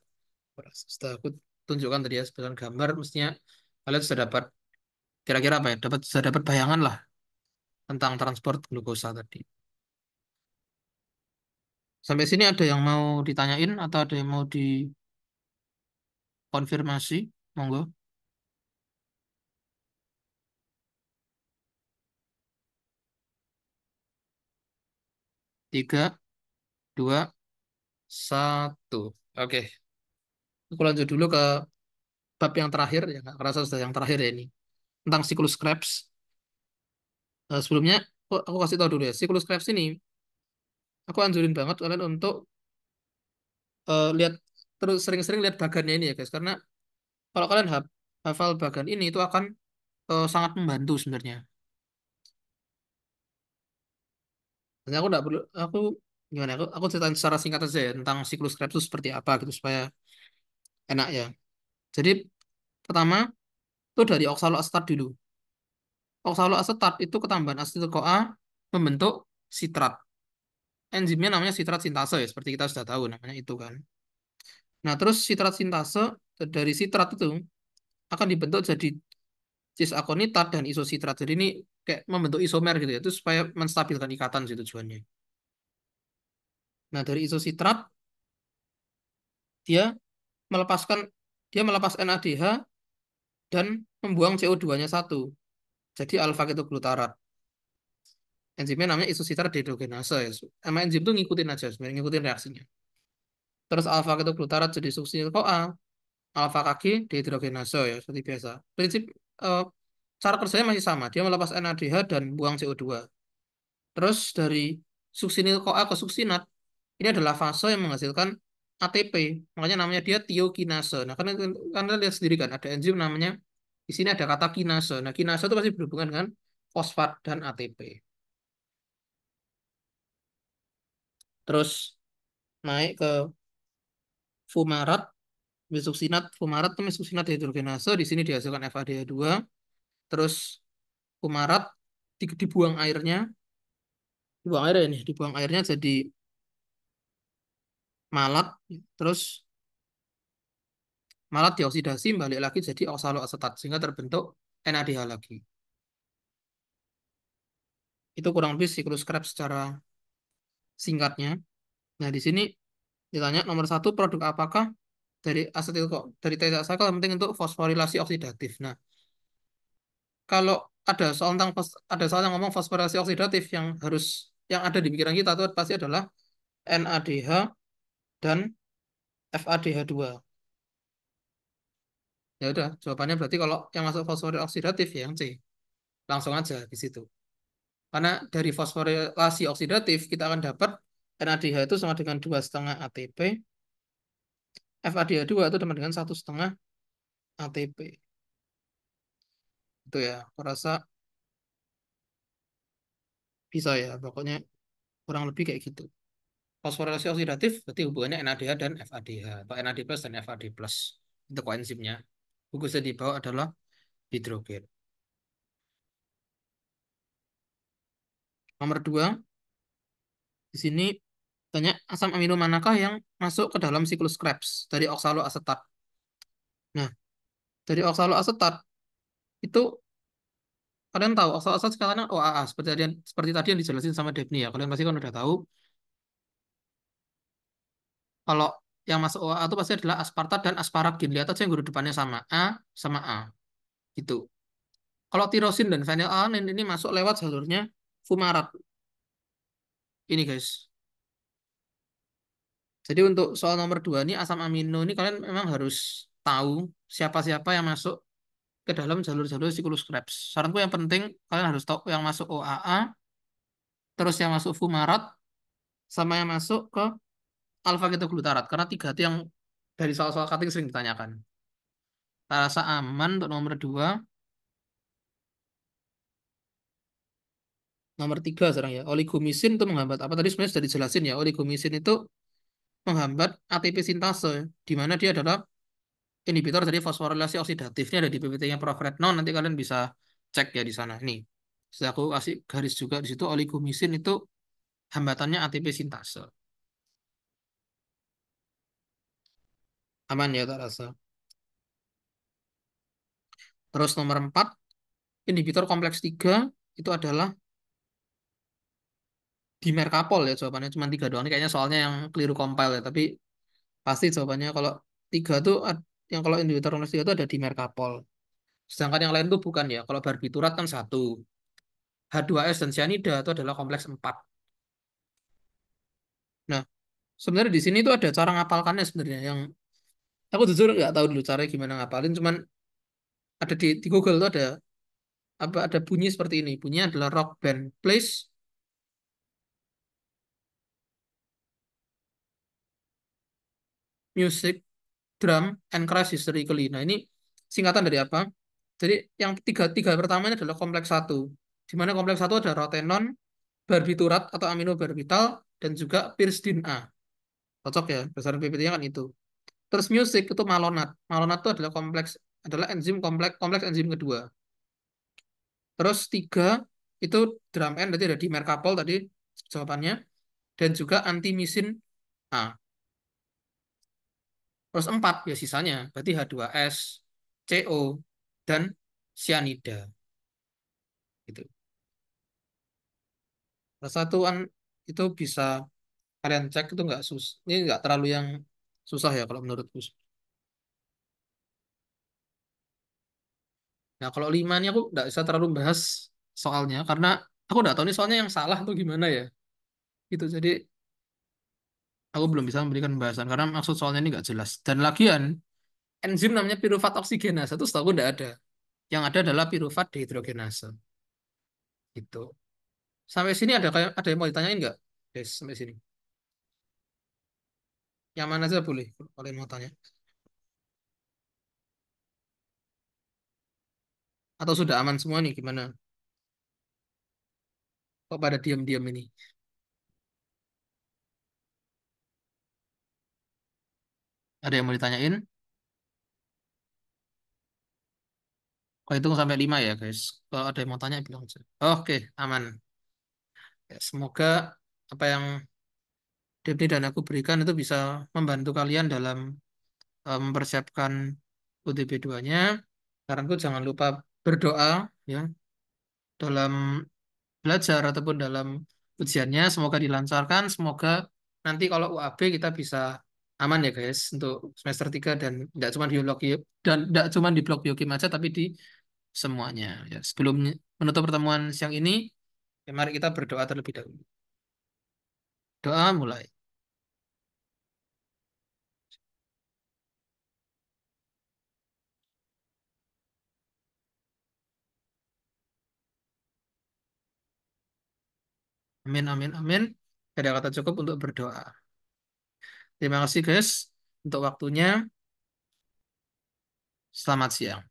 Setelah aku tunjukkan tadi ya sebagian gambar, mestinya kalian sudah dapat kira-kira apa ya? Sudah dapat bayangan lah tentang transport glukosa tadi. Sampai sini ada yang mau ditanyain atau ada yang mau dikonfirmasi? Monggo. 3, 2, 1. Oke, aku lanjut dulu ke bab yang terakhir ya. Nggak kerasa sudah yang terakhir ya ini. Tentang siklus Krebs. Sebelumnya aku kasih tahu dulu ya. Siklus Krebs ini aku anjurin banget kalian untuk lihat, terus sering-sering lihat bagannya ini ya guys. Karena kalau kalian hafal bagan ini itu akan sangat membantu sebenarnya. Dan aku nggak perlu, aku gimana? Aku ceritain secara singkat aja ya tentang siklus Krebs itu seperti apa gitu supaya enak ya. Jadi pertama itu dari oksaloasetat dulu. Oksaloasetat itu ketambahan asetil CoA membentuk sitrat. Enzimnya namanya sitrat sintase ya, seperti kita sudah tahu namanya itu kan. Nah, terus sitrat sintase dari sitrat itu akan dibentuk jadi cis akonitat dan isositrat. Jadi ini kayak membentuk isomer gitu ya. Itu supaya menstabilkan ikatan sih tujuannya. Nah, dari isositrat dia melepaskan dia melepas NADH dan membuang CO2-nya satu. Jadi alfa ketoglutarat. Enzimnya namanya isositrat dehidrogenase ya. Sama enzim itu ngikutin aja sebenarnya, ngikutin reaksinya. Terus alfa ketoglutarat jadi suksinil CoA, alfa Kg dehidrogenase ya, seperti biasa. Prinsip eh, cara kerjanya masih sama. Dia melepas NADH dan buang CO2. Terus dari suksinil CoA ke suksinat, ini adalah fase yang menghasilkan ATP. Makanya namanya dia tiokinase. Nah, karena lihat sendiri kan ada enzim namanya di sini ada kata kinase. Nah, kinase itu pasti berhubungan dengan fosfat dan ATP. Terus naik ke fumarat, mesuksinat, fumarat itu mesuksinat dehidrogenase. Di sini dihasilkan FADH2. Terus fumarat dibuang airnya, dibuang air ini, dibuang airnya jadi malat. Terus malah dioksidasi balik lagi jadi oksaloasetat sehingga terbentuk NADH lagi. Itu kurang lebih siklus Krebs secara singkatnya. Nah, di sini ditanya nomor satu produk apakah dari asetil kok dari tetrasaikal yang penting untuk fosforilasi oksidatif. Nah, kalau ada soal yang ngomong fosforilasi oksidatif yang ada di pikiran kita itu pasti adalah NADH dan FADH2. Ya udah, jawabannya berarti kalau yang masuk fosforilasi oksidatif ya yang C. Langsung aja di situ. Karena dari fosforilasi oksidatif kita akan dapat NADH itu sama dengan 2,5 ATP, FADH2 itu sama dengan 1,5 ATP. Itu ya, aku rasa bisa ya, pokoknya kurang lebih kayak gitu. Fosforilasi oksidatif berarti hubungannya NADH dan FADH, atau NAD plus dan FAD plus. Itu koenzimnya. Glukosa di bawah adalah hidrogen. Nomor dua, di sini tanya asam amino manakah yang masuk ke dalam siklus Krebs dari oksaloasetat. Nah, dari oksaloasetat itu kalian tahu asal-asal sekarang OAA seperti tadi yang dijelasin sama Devni ya. Kalian pasti kan udah tahu kalau yang masuk OAA itu pasti adalah aspartat dan asparagin. Lihat aja yang huruf depannya sama A gitu. Kalau tirosin dan fenilalanin ini masuk lewat jalurnya fumarat. Ini guys. Jadi untuk soal nomor 2 ini asam amino ini kalian memang harus tahu siapa-siapa yang masuk ke dalam jalur-jalur siklus Krebs. Saranku yang penting kalian harus tahu yang masuk OAA, terus yang masuk fumarat, sama yang masuk ke alfa ketoglutarat karena tiga itu yang dari soal-soal cutting sering ditanyakan. Saya rasa aman untuk nomor dua. Nomor tiga sekarang ya. Oligomisin itu menghambat apa tadi sebenarnya sudah dijelasin ya. Oligomisin itu menghambat ATP sintase di mana dia adalah inhibitor dari fosforilasi oksidatifnya ada di PPT-nya Prof. Retno. Nanti kalian bisa cek ya di sana. Nih, sudah aku kasih garis juga di situ. Oligomisin itu hambatannya ATP sintase. Aman ya tak rasa. Terus nomor 4 inhibitor kompleks 3 itu adalah di Merkapol ya jawabannya cuma tiga doang. Ini kayaknya soalnya yang keliru compile ya. Tapi pasti jawabannya kalau tiga tuh yang kalau inhibitor kompleks tiga itu ada di Merkapol. Sedangkan yang lain tuh bukan ya. Kalau barbiturat kan satu. H2S dan cyanida itu adalah kompleks 4. Nah, sebenarnya di sini tuh ada cara ngapalkannya sebenarnya. Yang aku jujur nggak tahu dulu caranya gimana ngapalin. Cuman ada di Google tuh ada bunyi seperti ini. Bunyinya adalah rock band plays music drum and crash hysterically. Nah, ini singkatan dari apa? Jadi yang tiga, tiga pertama ini adalah kompleks satu. Di mana kompleks satu ada rotenon, barbiturat atau aminobarbital, dan juga pyridin A. Cocok ya, berdasarkan PPT-nya kan itu. Terus music itu malonat. Malonat itu adalah enzim kompleks enzim kedua. Terus tiga itu drum N, berarti ada di Merkapol tadi jawabannya. Dan juga antimisin A. Terus empat ya sisanya, berarti H2S, CO, dan cyanida. Gitu. Persatuan itu bisa kalian cek itu nggak ini nggak terlalu yang susah ya kalau menurutku. Nah kalau 5 ini aku nggak bisa terlalu bahas soalnya karena aku nggak tahu ini soalnya yang salah atau gimana ya. Gitu. Jadi aku belum bisa memberikan pembahasan karena maksud soalnya ini nggak jelas. Dan lagian enzim namanya piruvat oksigenase itu setahu aku nggak ada. Yang ada adalah piruvat dehidrogenase. Gitu. Sampai sini ada yang mau ditanyain nggak? Guys, sampai sini. Yang mana aja boleh kalau kalian mau tanya. Atau sudah aman semua nih gimana? Kok pada diam-diam ini? Ada yang mau ditanyain? Kok hitung sampai 5 ya guys? Kalau ada yang mau tanya bilang aja. Oke, aman. Ya, semoga apa yang Debni dan aku berikan itu bisa membantu kalian dalam mempersiapkan UTB 2-nya. Saranku jangan lupa berdoa ya dalam belajar ataupun dalam ujiannya. Semoga dilancarkan. Semoga nanti kalau UAB kita bisa aman ya guys untuk semester 3 dan tidak cuma di biologi dan tidak cuma di blok biokim aja tapi di semuanya. Ya, sebelum menutup pertemuan siang ini, ya mari kita berdoa terlebih dahulu. Doa mulai. Amin, amin, amin. Ada kata cukup untuk berdoa. Terima kasih guys untuk waktunya. Selamat siang.